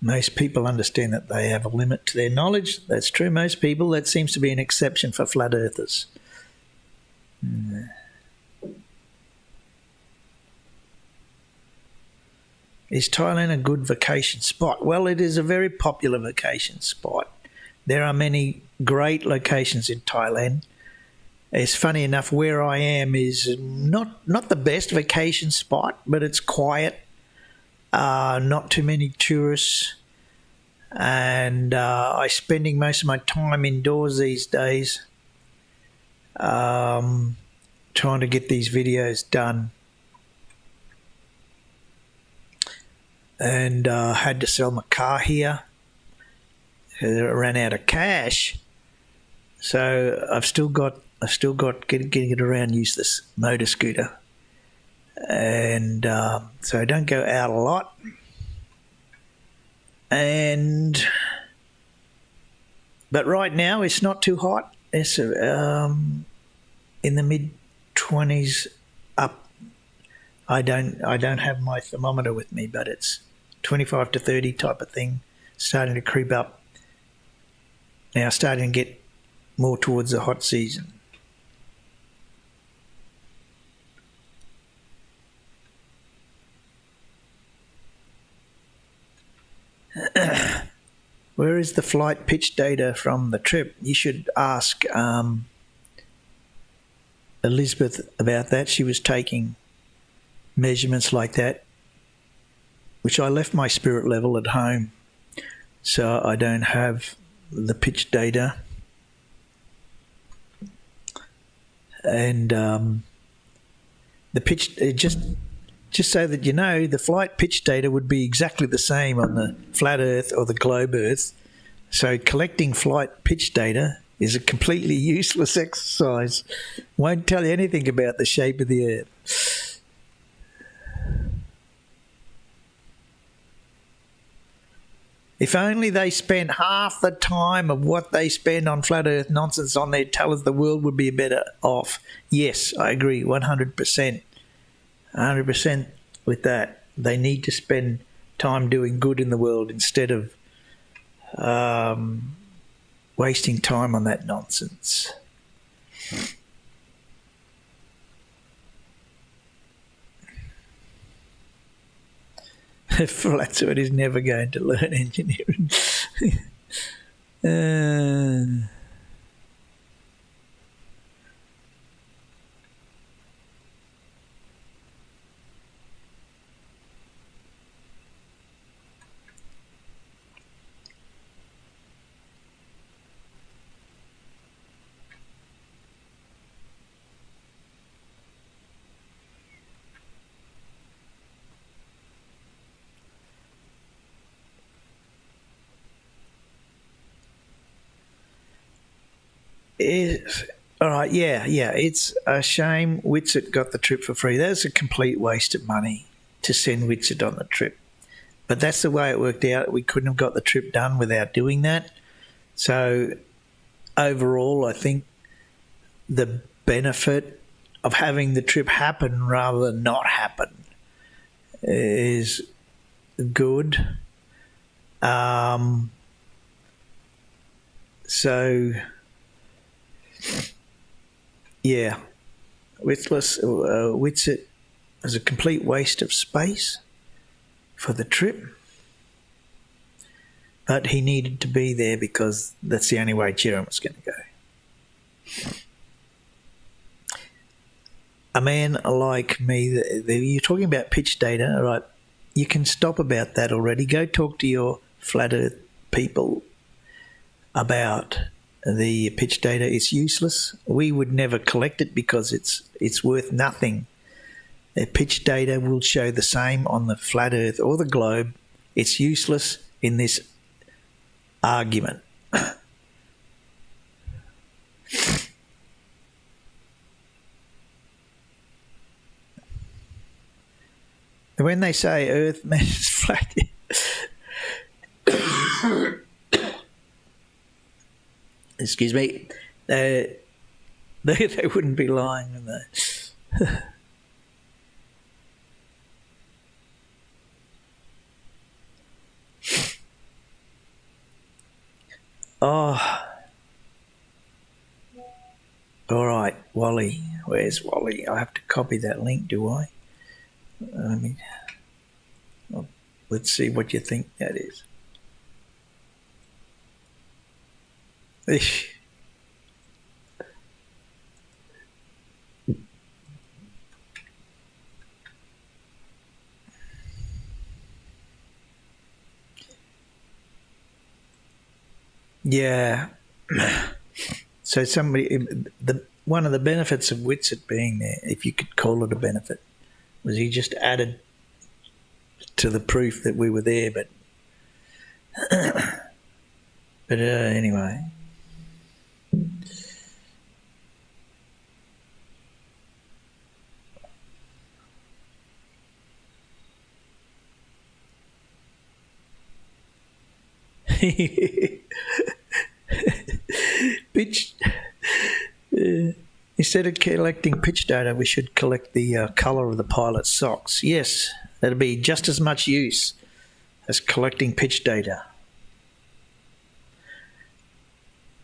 Most people understand that they have a limit to their knowledge. That's true, most people. That seems to be an exception for flat earthers. Is Thailand a good vacation spot? Well, it is a very popular vacation spot. There are many great locations in Thailand. It's funny enough, where I am is not the best vacation spot, but it's quiet. Not too many tourists, and I'm spending most of my time indoors these days, trying to get these videos done. And I had to sell my car here. I ran out of cash, so I've still got getting it around. Use this motor scooter. And so I don't go out a lot, but right now it's not too hot. It's in the mid-20s up. I don't have my thermometer with me, but it's 25 to 30 type of thing, starting to creep up. Now starting to get more towards the hot season. Where is the flight pitch data from the trip? You should ask Elizabeth about that. She was taking measurements like that, which I left my spirit level at home, so I don't have the pitch data. And the pitch, just so that you know, the flight pitch data would be exactly the same on the flat Earth or the globe Earth. So collecting flight pitch data is a completely useless exercise. Won't tell you anything about the shape of the Earth. If only they spent half the time of what they spend on flat Earth nonsense on their tell us, the world would be better off. Yes, I agree, 100%. 100% with that. They need to spend time doing good in the world instead of wasting time on that nonsense. Flatso is never going to learn engineering. All right, yeah, it's a shame Whitsett got the trip for free. That's a complete waste of money to send Whitsett on the trip. But that's the way it worked out. We couldn't have got the trip done without doing that. So overall, I think the benefit of having the trip happen rather than not happen is good. So... yeah, Whitsett was a complete waste of space for the trip, but he needed to be there because that's the only way Jiren was going to go. A man like me, you're talking about pitch data, all right? You can stop about that already. Go talk to your flat Earth people about the pitch data. Is useless. We would never collect it because it's worth nothing. The pitch data will show the same on the flat Earth or the globe. It's useless in this argument. When they say Earth measures flat, excuse me, they wouldn't be lying, would they? Oh, all right, Wally. Where's Wally? I have to copy that link, do I? Well, let's see what you think that is. Yeah. So one of the benefits of Whitsett being there, if you could call it a benefit, was he just added to the proof that we were there. But anyway. Pitch. Instead of collecting pitch data, we should collect the colour of the pilot's socks. Yes, that'd be just as much use as collecting pitch data.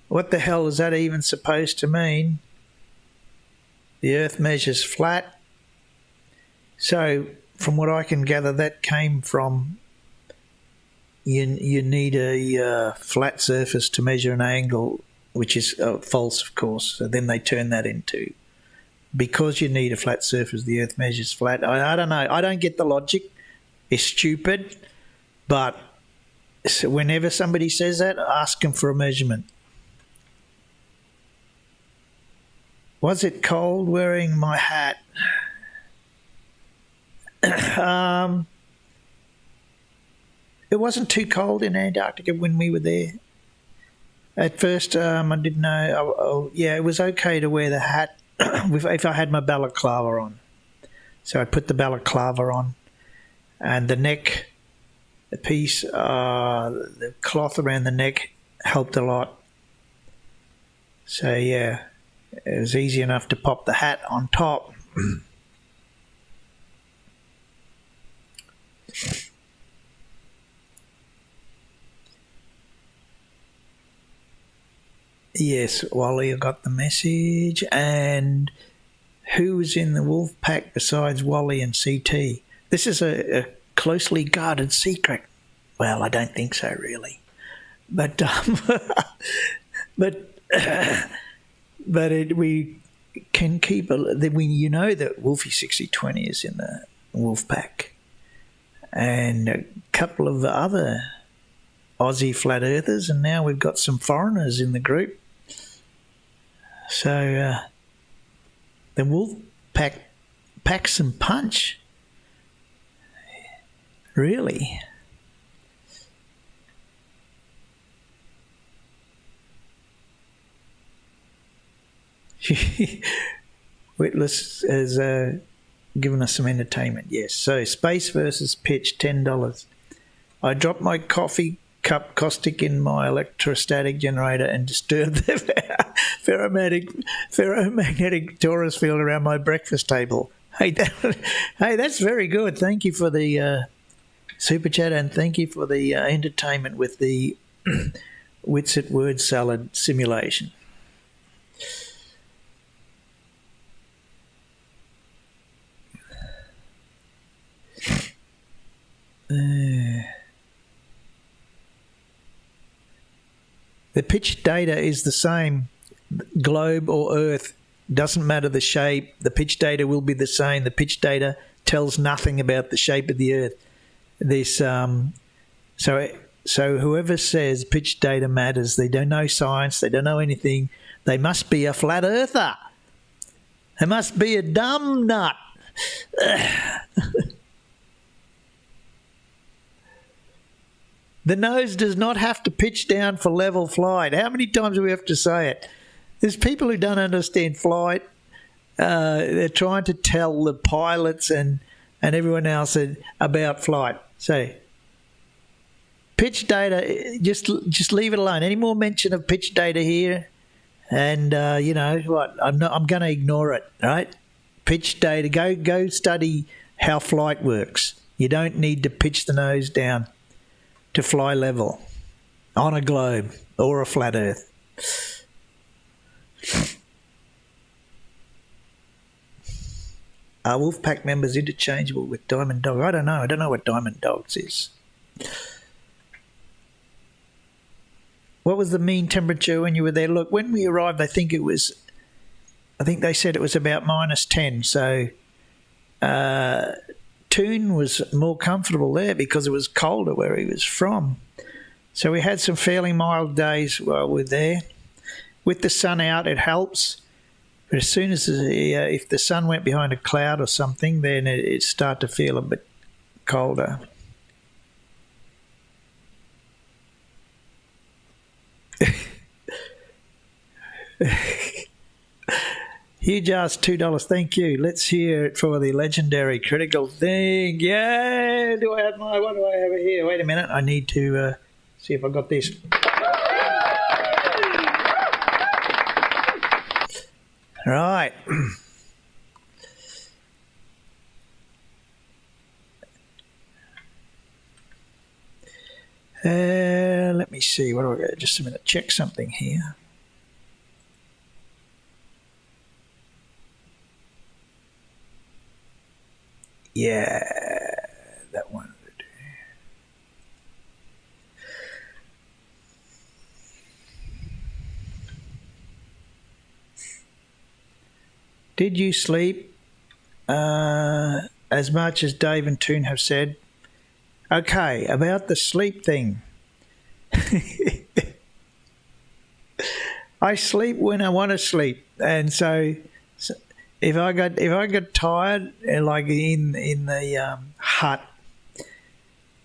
What the hell is that even supposed to mean? The Earth measures flat. So, from what I can gather, that came from you need a flat surface to measure an angle, which is false, of course. So then they turn that into, because you need a flat surface, the Earth measures flat. I don't know. I don't get the logic. It's stupid. But whenever somebody says that, ask them for a measurement. Was it cold wearing my hat? It wasn't too cold in Antarctica when we were there. At first, I didn't know. Yeah, it was okay to wear the hat if I had my balaclava on. So I put the balaclava on, and the neck, the piece, the cloth around the neck helped a lot. So yeah, it was easy enough to pop the hat on top. Yes, Wally, I got the message. And who was in the wolf pack besides Wally and CT? This is a closely guarded secret. Well, I don't think so, really. But we can keep you know that Wolfie 6020 is in the wolf pack, and a couple of other Aussie flat earthers, and now we've got some foreigners in the group. So the wolf pack packs some punch. Really. Witless has given us some entertainment. Yes. So space versus pitch, $10. I dropped my coffee cup caustic in my electrostatic generator and disturbed the ferromagnetic torus field around my breakfast table. Hey, that's very good. Thank you for the super chat, and thank you for the entertainment with the Witsit word salad simulation. The pitch data is the same, globe or Earth. Doesn't matter the shape. The pitch data will be the same. The pitch data tells nothing about the shape of the Earth. This so whoever says pitch data matters, they don't know science. They don't know anything. They must be a flat earther. They must be a dumb nut. The nose does not have to pitch down for level flight. How many times do we have to say it? There's people who don't understand flight. They're trying to tell the pilots and everyone else about flight. So pitch data, just leave it alone. Any more mention of pitch data here, and you know what? I'm going to ignore it. Right? Pitch data. Go study how flight works. You don't need to pitch the nose down to fly level on a globe or a flat Earth. Are Wolfpack members interchangeable with Diamond Dog? I don't know. I don't know what Diamond Dogs is. What was the mean temperature when you were there? Look, when we arrived, I think they said it was about -10. So Toon was more comfortable there because it was colder where he was from. So we had some fairly mild days while we were there. With the sun out, it helps. But as soon as if the sun went behind a cloud or something, then it started to feel a bit colder. Huge ass, $2. Thank you. Let's hear it for the legendary critical thing. Yeah. What do I have here? Wait a minute. I need to see if I got this. Right. Let me see. What do I got? Just a minute. Check something here. Yeah, that one. Did you sleep as much as Dave and Toon have said? Okay, about the sleep thing. I sleep when I want to sleep, and so if I got tired, like in the hut,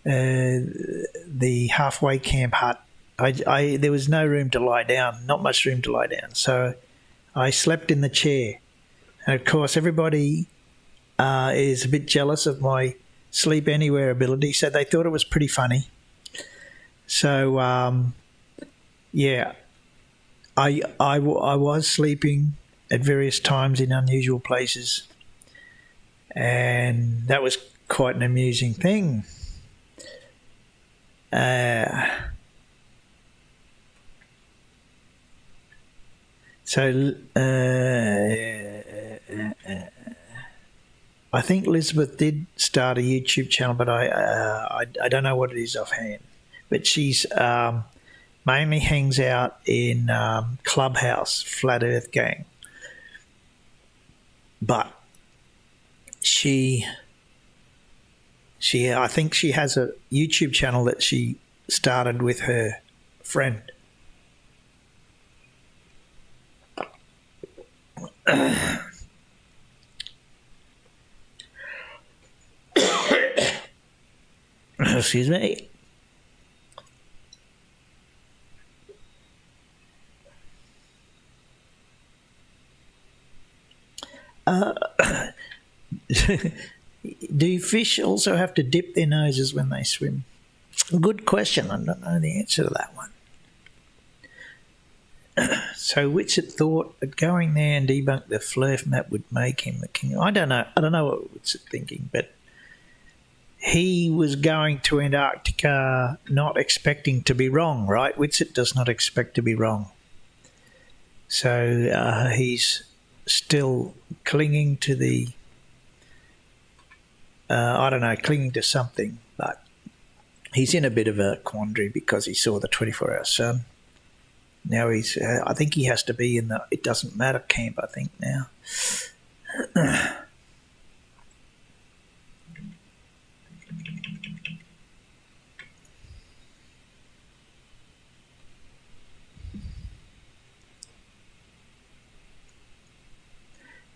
the halfway camp hut, I there was no room to lie down, not much room to lie down, so I slept in the chair. And of course, everybody is a bit jealous of my sleep anywhere ability, so they thought it was pretty funny. So yeah, I was sleeping at various times in unusual places, and that was quite an amusing thing. So I think Elizabeth did start a YouTube channel, but I don't know what it is offhand. But she's mainly hangs out in Clubhouse, Flat Earth Gang. But I think she has a YouTube channel that she started with her friend. Excuse me. Do fish also have to dip their noses when they swim? Good question. I don't know the answer to that one. So Whitsett thought that going there and debunk the Flurf map would make him the king. I don't know what Whitsett thinking, but he was going to Antarctica not expecting to be wrong, right? Whitsett does not expect to be wrong. So he's still clinging to the, clinging to something, but he's in a bit of a quandary because he saw the 24-hour sun. Now I think he has to be in the it doesn't matter camp, I think, now.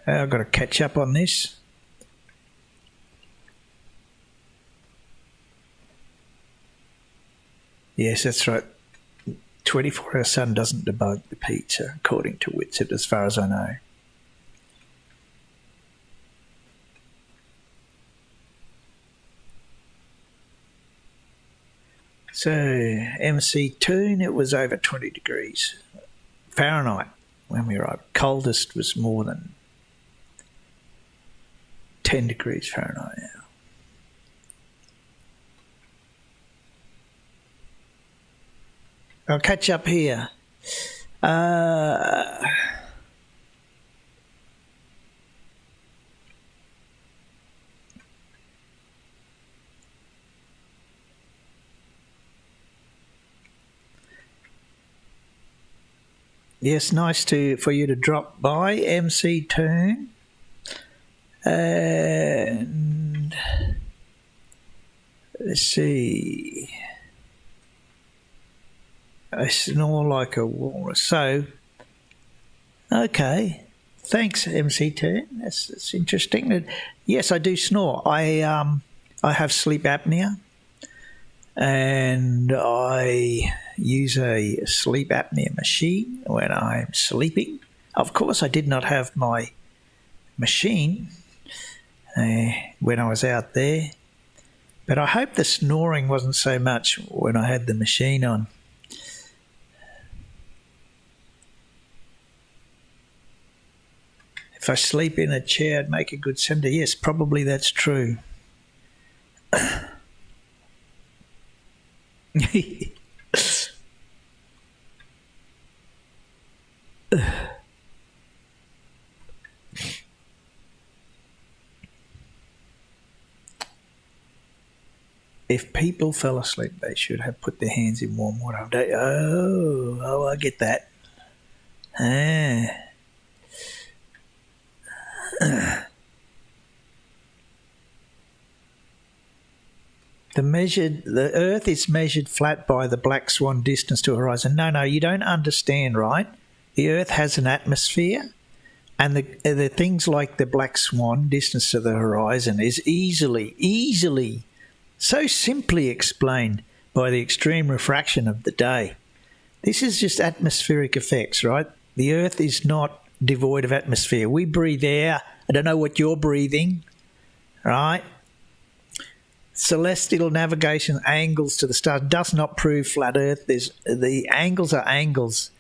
I've got to catch up on this. Yes, that's right. 24-hour sun doesn't debunk the pizza, according to Whitsett, as far as I know. So, MC Toon, it was over 20 degrees Fahrenheit when we arrived. Coldest was more than 10 degrees Fahrenheit now. I'll catch up here. Yes, nice for you to drop by, MC Toon. And let's see. I snore like a walrus. So, okay. Thanks, MC2. That's interesting. Yes, I do snore. I have sleep apnea, and I use a sleep apnea machine when I'm sleeping. Of course, I did not have my machine when I was out there, but I hope the snoring wasn't so much when I had the machine on. If I sleep in a chair, I'd make a good sender. Yes, probably that's true. If people fell asleep, they should have put their hands in warm water. Oh, I get that. The Earth is measured flat by the black swan distance to horizon. No, you don't understand, right? The Earth has an atmosphere, and the things like the black swan distance to the horizon is easily, so simply explained by the extreme refraction of the day. This is just atmospheric effects, right? The Earth is not devoid of atmosphere. We breathe air. I don't know what you're breathing, right? Celestial navigation angles to the stars does not prove flat Earth. The angles are angles,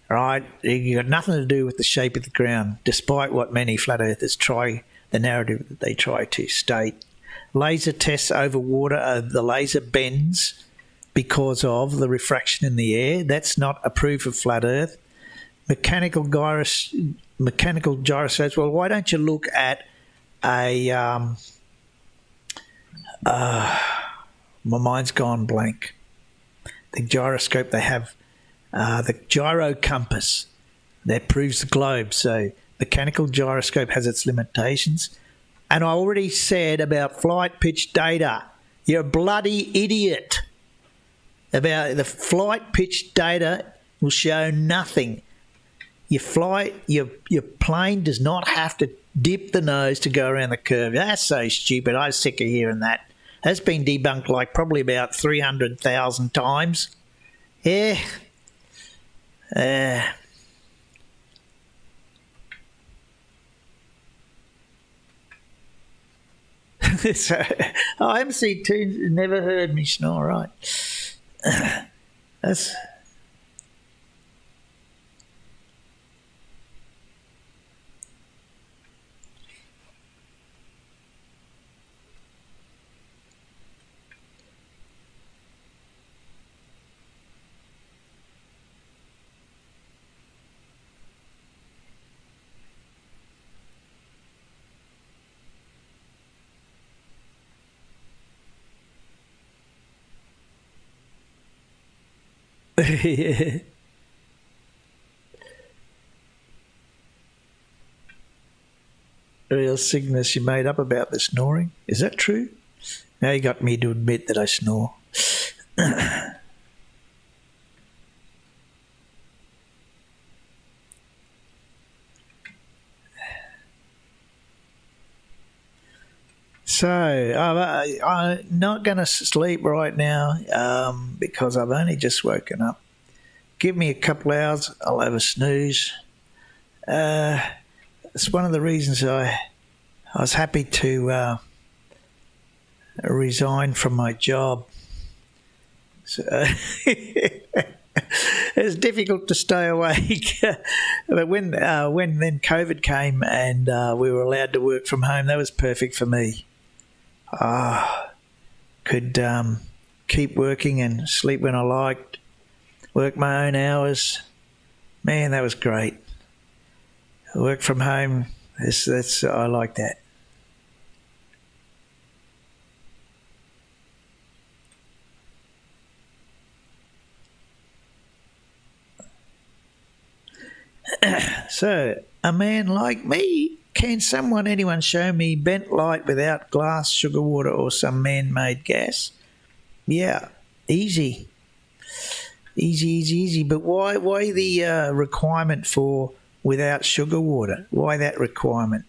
right? You've got nothing to do with the shape of the ground, despite what many flat earthers try, the narrative that they try to state. Laser tests over water, the laser bends because of the refraction in the air. That's not a proof of flat Earth. Mechanical gyroscopes. Well, why don't you look at a... my mind's gone blank. The gyroscope, they have the gyro compass that proves the globe. So mechanical gyroscope has its limitations. And I already said about flight pitch data. You're a bloody idiot. About the flight pitch data will show nothing. Your plane does not have to dip the nose to go around the curve. That's so stupid. I'm sick of hearing that. That's been debunked like probably about 300,000 times. Yeah. So, MC2 never heard me snore, right? That's... Yeah. Real sickness you made up about the snoring. Is that true? Now you got me to admit that I snore. So I'm not going to sleep right now because I've only just woken up. Give me a couple hours, I'll have a snooze. It's one of the reasons I was happy to resign from my job. So, it's difficult to stay awake. But when then COVID came and we were allowed to work from home, that was perfect for me. Could keep working and sleep when I liked, work my own hours. Man, that was great. Work from home, that's I like that. So, a man like me, can anyone show me bent light without glass, sugar water, or some man-made gas? Yeah, easy. Easy. But why the requirement for without sugar water? Why that requirement?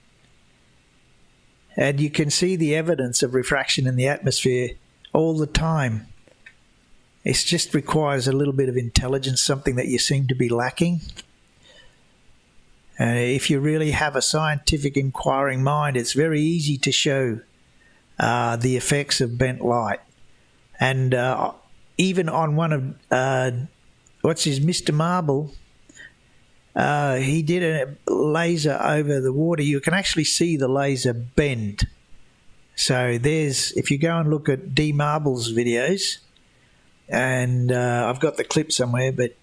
And you can see the evidence of refraction in the atmosphere all the time. It just requires a little bit of intelligence, something that you seem to be lacking. And if you really have a scientific inquiring mind, it's very easy to show the effects of bent light. And even on one of, Mr. Marble, he did a laser over the water. You can actually see the laser bend. So if you go and look at D. Marble's videos, and I've got the clip somewhere, but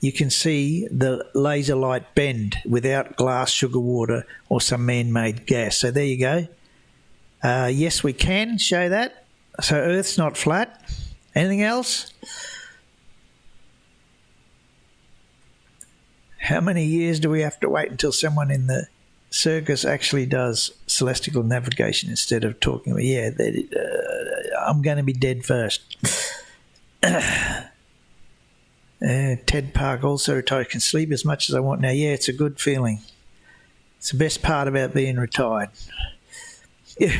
you can see the laser light bend without glass, sugar water, or some man-made gas. So there you go. Yes, we can show that. So Earth's not flat. Anything else? How many years do we have to wait until someone in the Circus actually does celestial navigation instead of talking about, I'm going to be dead first. Ted Park also retired. I can sleep as much as I want now. Yeah, it's a good feeling. It's the best part about being retired. Yeah.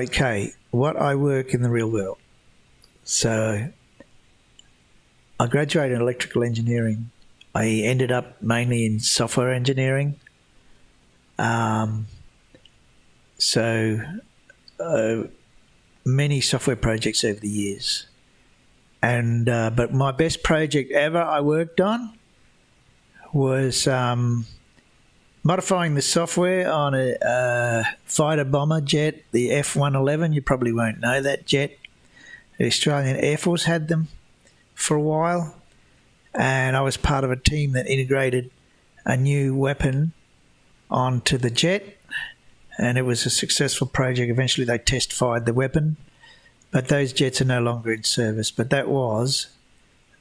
Okay, what I work in the real world. So I graduated in electrical engineering. I ended up mainly in software engineering. So many software projects over the years. And but my best project ever I worked on was modifying the software on a fighter bomber jet, the F-111. You probably won't know that jet. The Australian Air Force had them for a while, and I was part of a team that integrated a new weapon onto the jet, and it was a successful project. Eventually they test fired the weapon, but those jets are no longer in service. But that was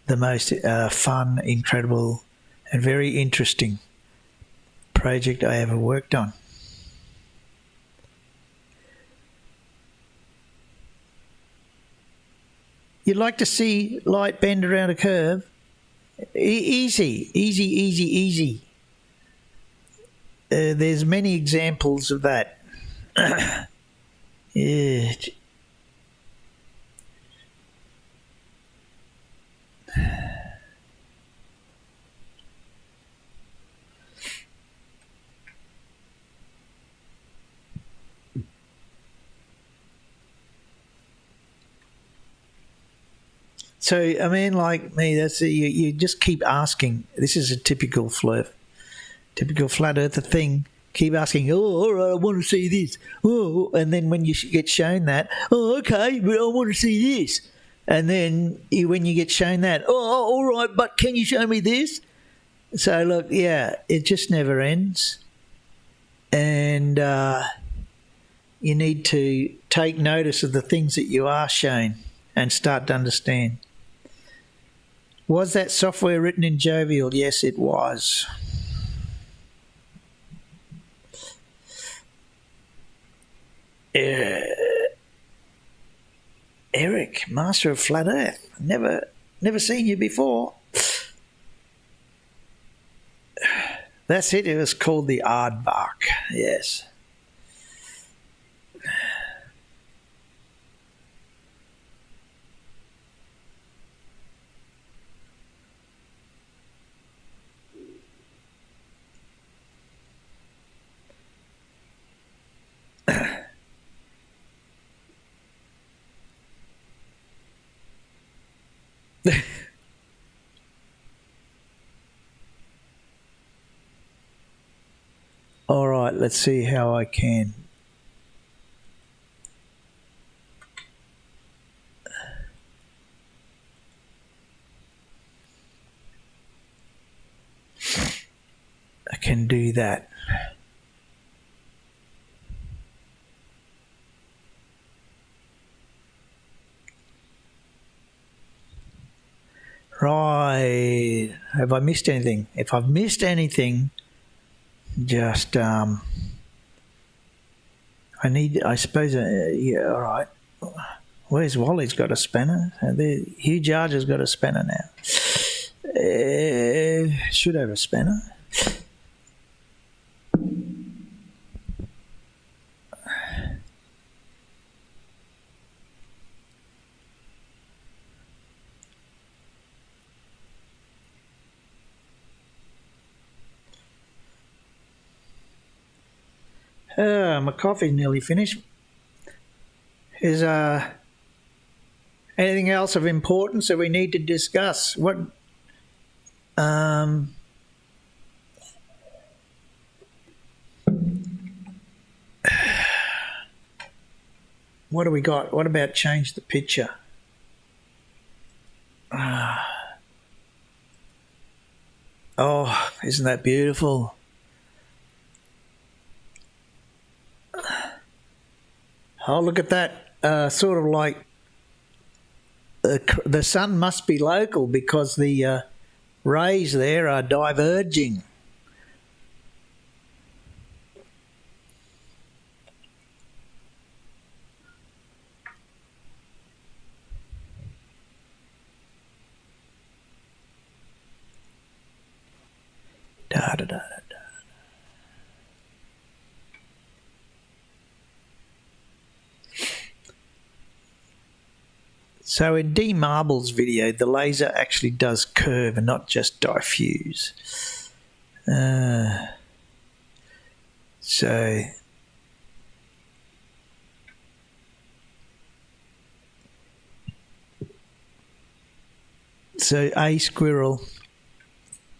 the most fun, incredible, and very interesting project I ever worked on. You'd like to see light bend around a curve? Easy, easy, easy, easy. There's many examples of that. Yeah. So, I mean, like me, that's you just keep asking. This is a typical flat earther thing. Keep asking, oh, all right, I want to see this. Oh, and then when you get shown that, oh, okay, but I want to see this. And then when you get shown that, oh, all right, but can you show me this? So, look, yeah, it just never ends. And you need to take notice of the things that you are shown and start to understand. Was that software written in Jovial? Yes, it was. Eric, master of flat Earth. Never seen you before. That's it. It was called the Aardvark. Yes. All right, let's see how I can. I can do that. Right. Have I missed anything? If I've missed anything, just I suppose, yeah, all right. Where's Wally's got a spanner? Hugh Jarger's got a spanner now. Should have a spanner. My coffee's nearly finished. Is anything else of importance that we need to discuss? What? what do we got? What about change the picture? Oh, isn't that beautiful? Oh, look at that. Sort of like the sun must be local because the rays there are diverging. Da, da, da, da. So in D Marble's video, the laser actually does curve and not just diffuse. So A squirrel,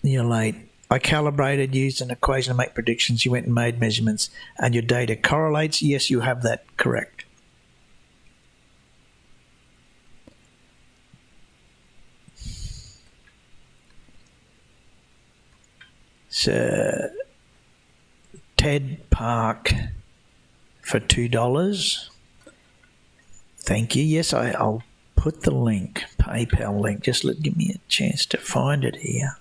you're late. I calibrated, used an equation to make predictions. You went and made measurements, and your data correlates. Yes, you have that correct. So Ted Park for $2. Thank you. Yes, I'll put the link, PayPal link. Just give me a chance to find it here.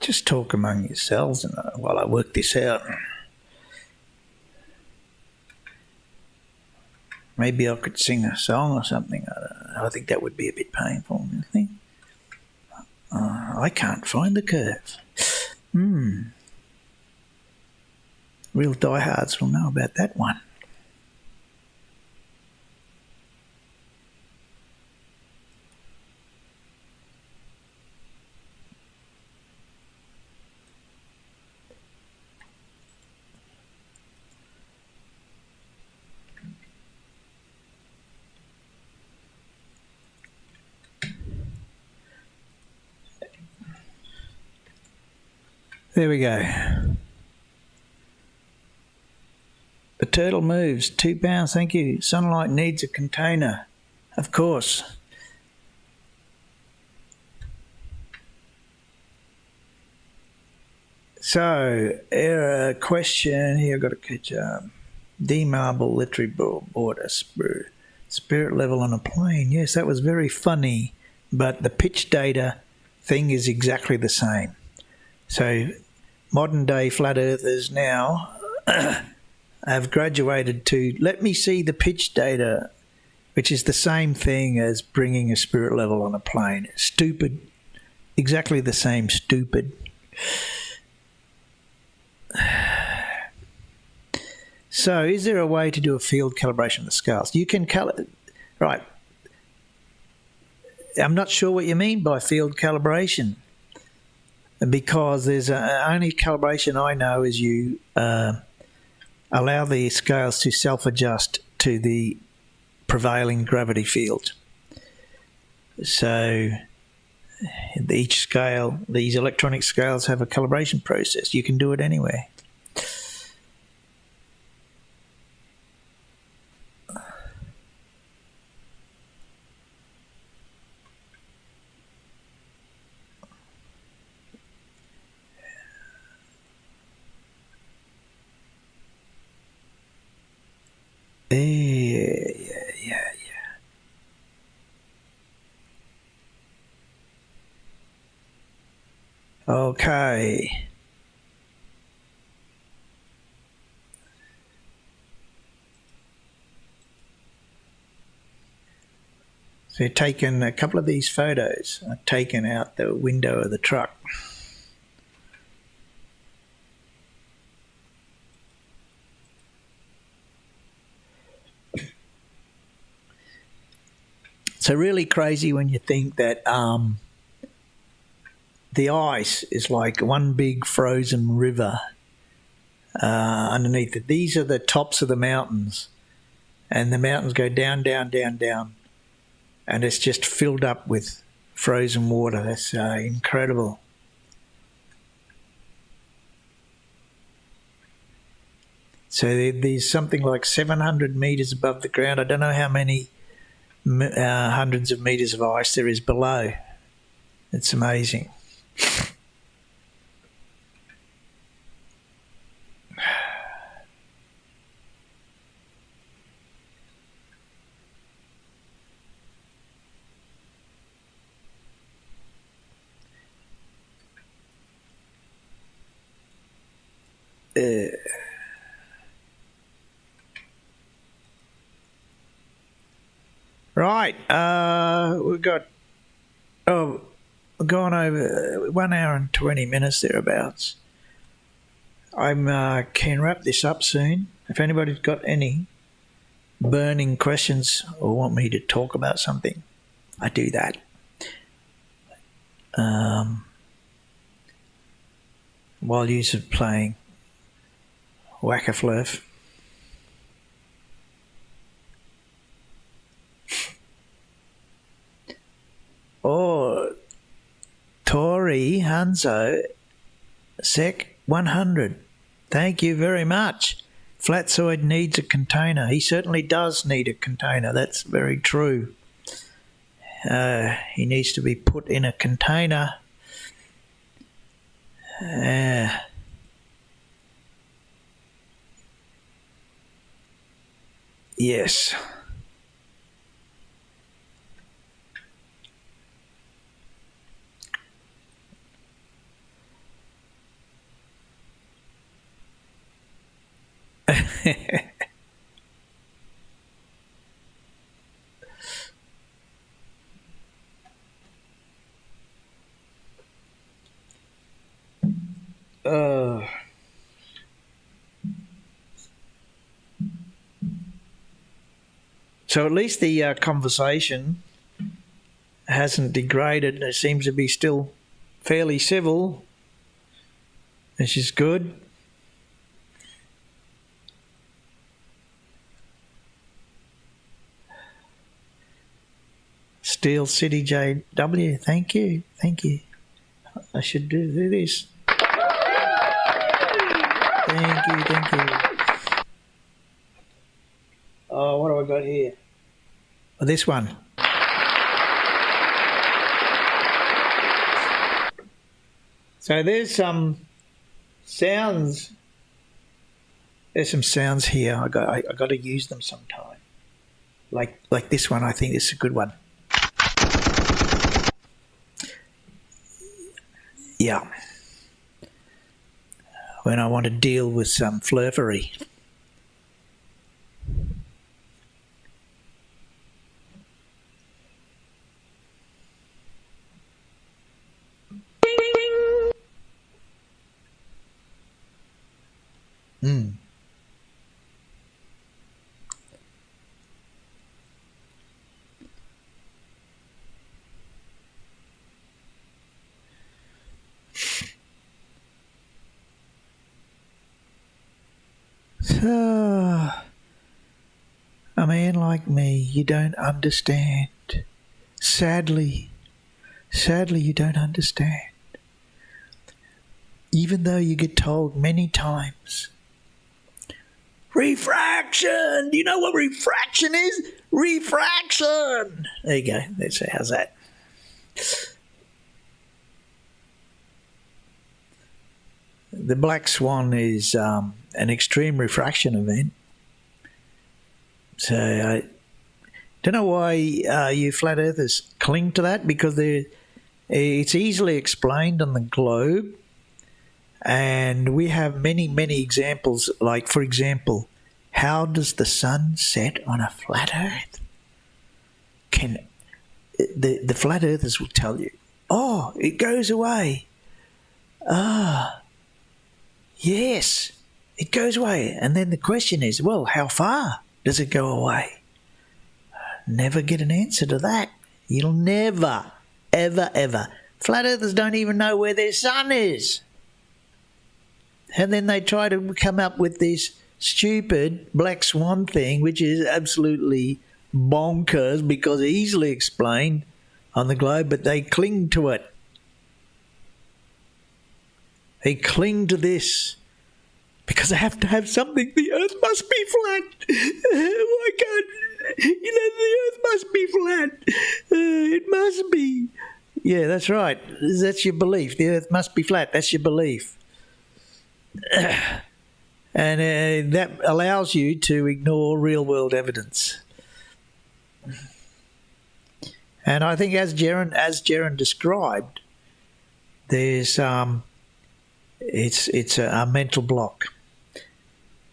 Just talk among yourselves while I work this out. Maybe I could sing a song or something. I don't know. I think that would be a bit painful, I think. I can't find the curve. Real diehards will know about that one. There we go. The turtle moves. £2, thank you. Sunlight needs a container. Of course. So, error question here. I've got to catch up. D Marble literally bought a spirit level on a plane. Yes, that was very funny. But the pitch data thing is exactly the same. So modern day flat earthers now have graduated to let me see the pitch data, which is the same thing as bringing a spirit level on a plane. Stupid. Exactly the same stupid. So is there a way to do a field calibration of the scales? You can right. I'm not sure what you mean by field calibration. Because there's only calibration I know is you allow the scales to self-adjust to the prevailing gravity field. So each scale, these electronic scales have a calibration process. You can do it anywhere. Yeah. Okay. So taken a couple of these photos are taken out the window of the truck. So really crazy when you think that the ice is like one big frozen river underneath it. These are the tops of the mountains, and the mountains go down, down, down, down, and it's just filled up with frozen water. That's incredible. So there's something like 700 metres above the ground. I don't know how many hundreds of metres of ice there is below. It's amazing. Right, we've got, we're going over 1 hour and 20 minutes thereabouts. I can wrap this up soon. If anybody's got any burning questions or want me to talk about something, I do that. While you're playing Whack-a-Flurf. Oh, Tori Hanzo, Sec 100. Thank you very much. Flatsoid needs a container. He certainly does need a container. That's very true. He needs to be put in a container. Yes. So at least the conversation hasn't degraded. It seems to be still fairly civil, which is good. Steel City JW, thank you. I should do this. Thank you. Oh, what have I got here? Oh, this one. So there's some sounds. There's some sounds here. I got to use them sometime. Like this one. I think this is a good one. Yeah. When I want to deal with some flurfery. So, a man like me, you don't understand. Sadly, you don't understand. Even though you get told many times, refraction! Do you know what refraction is? Refraction! There you go. Let's see, how's that? The black swan is an extreme refraction event. So I don't know why you flat earthers cling to that, because it's easily explained on the globe, and we have many examples. Like, for example, how does the sun set on a flat earth? the flat earthers will tell you, oh, it goes away. Yes, it goes away. And then the question is, well, how far does it go away? Never get an answer to that. You'll never, ever, ever. Flat earthers don't even know where their sun is. And then they try to come up with this stupid black swan thing, which is absolutely bonkers because easily explained on the globe, but they cling to it. They cling to this because they have to have something. The earth must be flat. Why can't, the earth must be flat. It must be. Yeah, that's right. That's your belief. The earth must be flat. That's your belief. And that allows you to ignore real-world evidence. And I think as Jiren described, there's it's a mental block,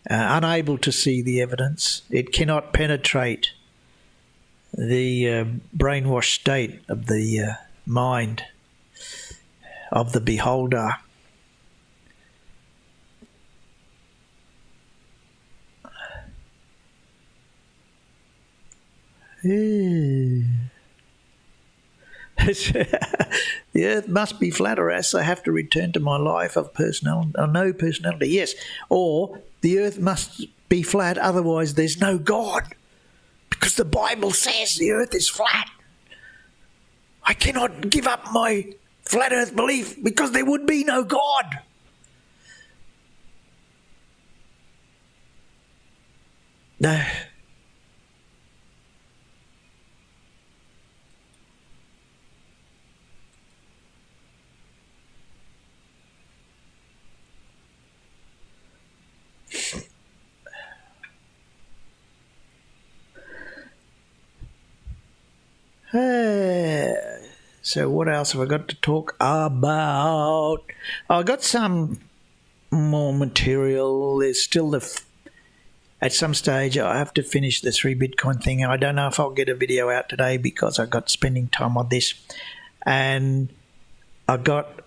unable to see the evidence. It cannot penetrate the brainwashed state of the mind of the beholder. The earth must be flat or else I have to return to my life of no personality. Yes, or the earth must be flat, otherwise there's no God. Because the Bible says the earth is flat. I cannot give up my flat earth belief because there would be no God. No. So what else have I got to talk about? I got some more material. There's still at some stage I have to finish the 3 Bitcoin thing. I don't know if I'll get a video out today because I got spending time on this. And I got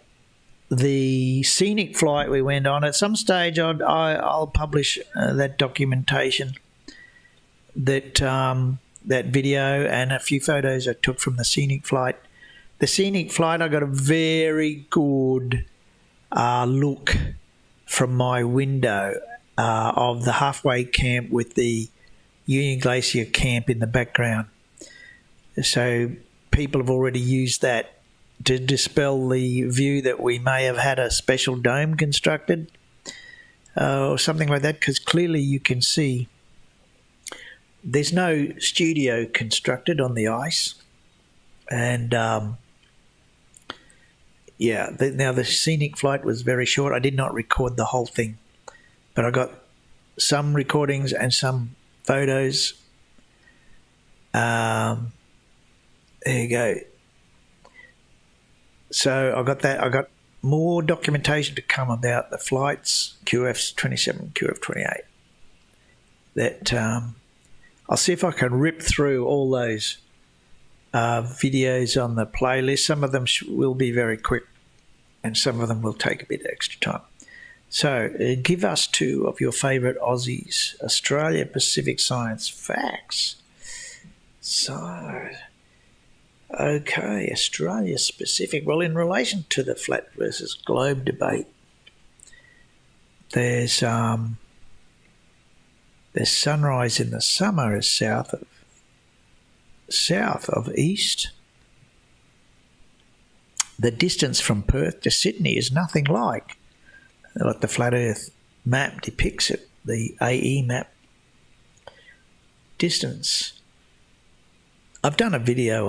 the scenic flight we went on. At some stage I'll publish that documentation, that video and a few photos I took from the scenic flight. The scenic flight, I got a very good look from my window of the halfway camp with the Union Glacier camp in the background. So people have already used that to dispel the view that we may have had a special dome constructed or something like that, because clearly you can see there's no studio constructed on the ice. And now the scenic flight was very short. I did not record the whole thing, but I got some recordings and some photos. There you go. So I got that. I got more documentation to come about the flights, QF27, QF28. That I'll see if I can rip through all those videos on the playlist. Some of them will be very quick and some of them will take a bit extra time. So give us 2 of your favourite Aussies. Australia Pacific Science Facts. So, okay, Australia Pacific. Well, in relation to the flat versus globe debate, there's sunrise in the summer is south of east. The distance from Perth to Sydney is nothing like the flat earth map depicts it, the AE map. Distance. I've done a video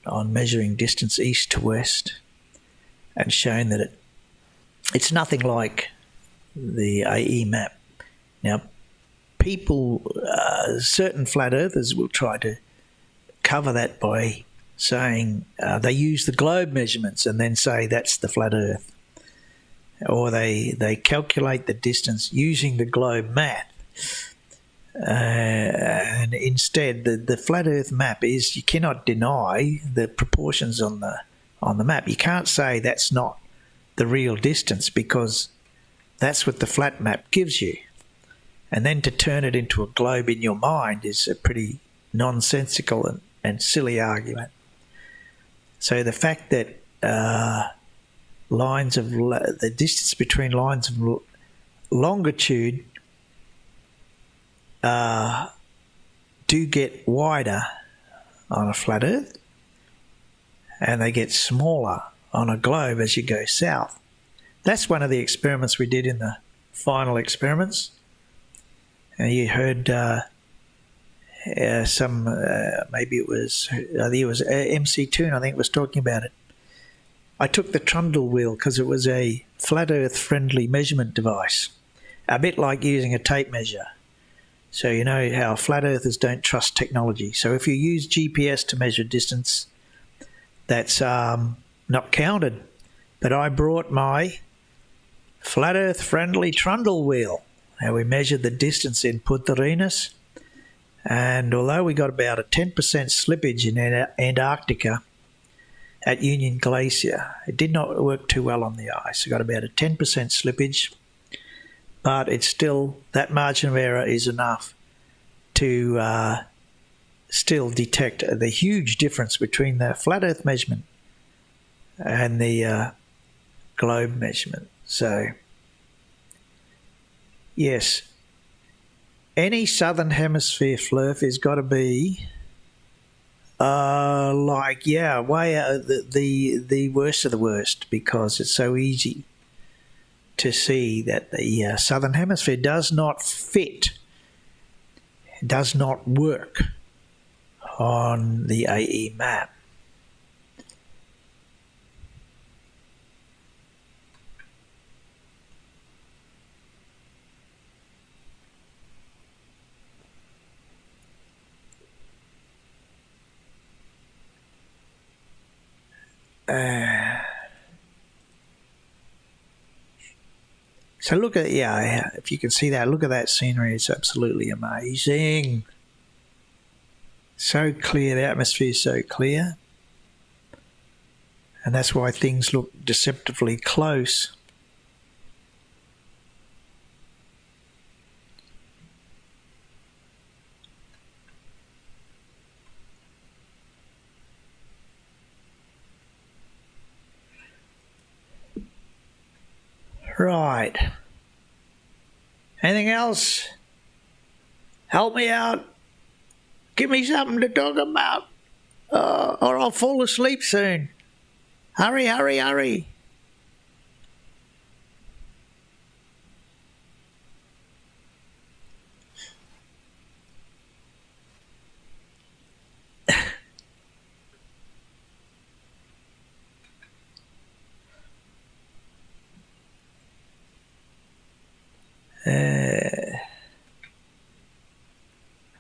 on measuring distance east to west and shown that it's nothing like the AE map. Now, people, certain flat earthers will try to cover that by saying they use the globe measurements and then say that's the flat earth. Or they calculate the distance using the globe math. And and instead the flat Earth map is, you cannot deny the proportions on the map. You can't say that's not the real distance, because that's what the flat map gives you. And then to turn it into a globe in your mind is a pretty nonsensical and silly argument. So the fact that the distance between lines of longitude do get wider on a flat Earth, and they get smaller on a globe as you go south. That's one of the experiments we did in the final experiments. And you heard maybe it was MC2, I think, was talking about it. I took the trundle wheel because it was a flat Earth friendly measurement device, a bit like using a tape measure. So you know how flat earthers don't trust technology. So if you use GPS to measure distance, that's not counted. But I brought my flat earth friendly trundle wheel, and we measured the distance in Punta Arenas. And although we got about a 10% slippage in Antarctica at Union Glacier, it did not work too well on the ice. We got about a 10% slippage, but it's still, that margin of error is enough to still detect the huge difference between the flat earth measurement and the globe measurement. So, yes, any southern hemisphere flurf has got to be way out the worst of the worst, because it's so easy to see that the southern hemisphere does not fit, does not work on the AE map. So look at, if you can see that, look at that scenery. It's absolutely amazing. So clear, the atmosphere is so clear. And that's why things look deceptively close. Right. Anything else? Help me out. Give me something to talk about, or I'll fall asleep soon. Hurry, hurry, hurry.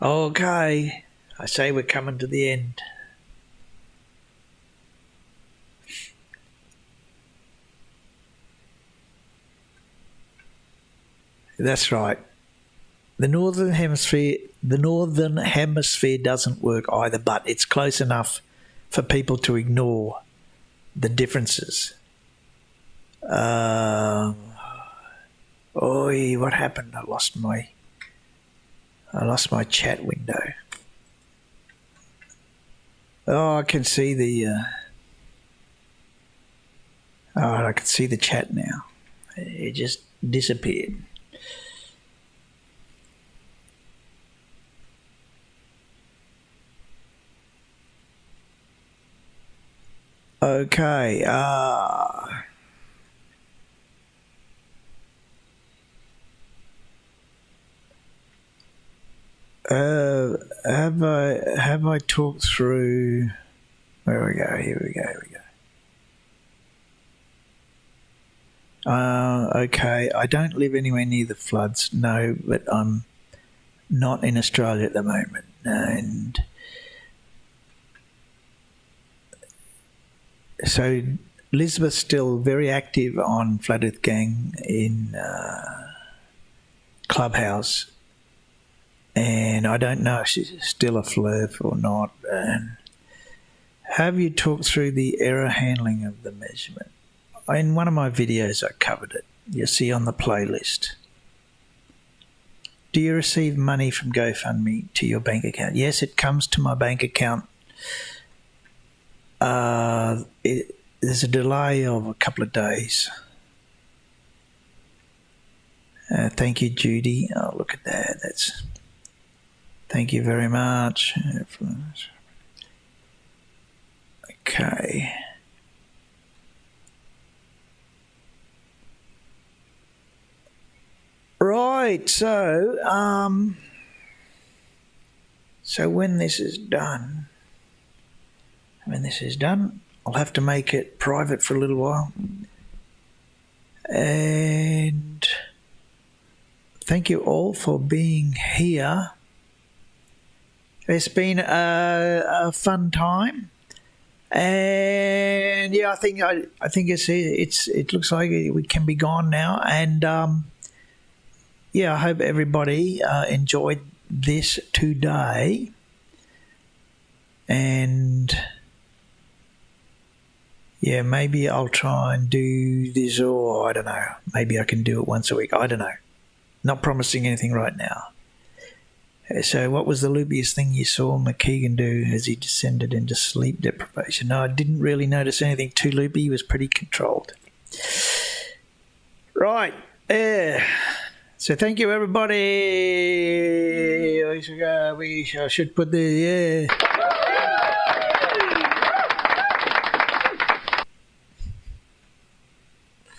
Okay, I say we're coming to the end. That's right. The northern hemisphere doesn't work either, but it's close enough for people to ignore the differences. What happened? I lost my chat window. Oh, I can see I can see the chat now. It just disappeared. Okay. Have I talked through? Here we go. Okay, I don't live anywhere near the floods, no, but I'm not in Australia at the moment, and so Elizabeth's still very active on Flat Earth Gang in Clubhouse. And I don't know if she's still a flirt or not. And have you talked through the error handling of the measurement? In one of my videos I covered it. You'll see on the playlist. Do you receive money from GoFundMe to your bank account? Yes, it comes to my bank account. There's a delay of a couple of days. Thank you, Judy. Oh, look at that. Thank you very much. Okay. Right, so when this is done, I'll have to make it private for a little while. And thank you all for being here. It's been a fun time. And yeah, I think it looks like we can be gone now. And yeah, I hope everybody enjoyed this today. And yeah, maybe I'll try and do this, or I don't know. Maybe I can do it once a week. I don't know. Not promising anything right now. So what was the loopiest thing you saw McKeegan do as he descended into sleep deprivation? No, I didn't really notice anything too loopy. He was pretty controlled. Right. So thank you, everybody. I should put the...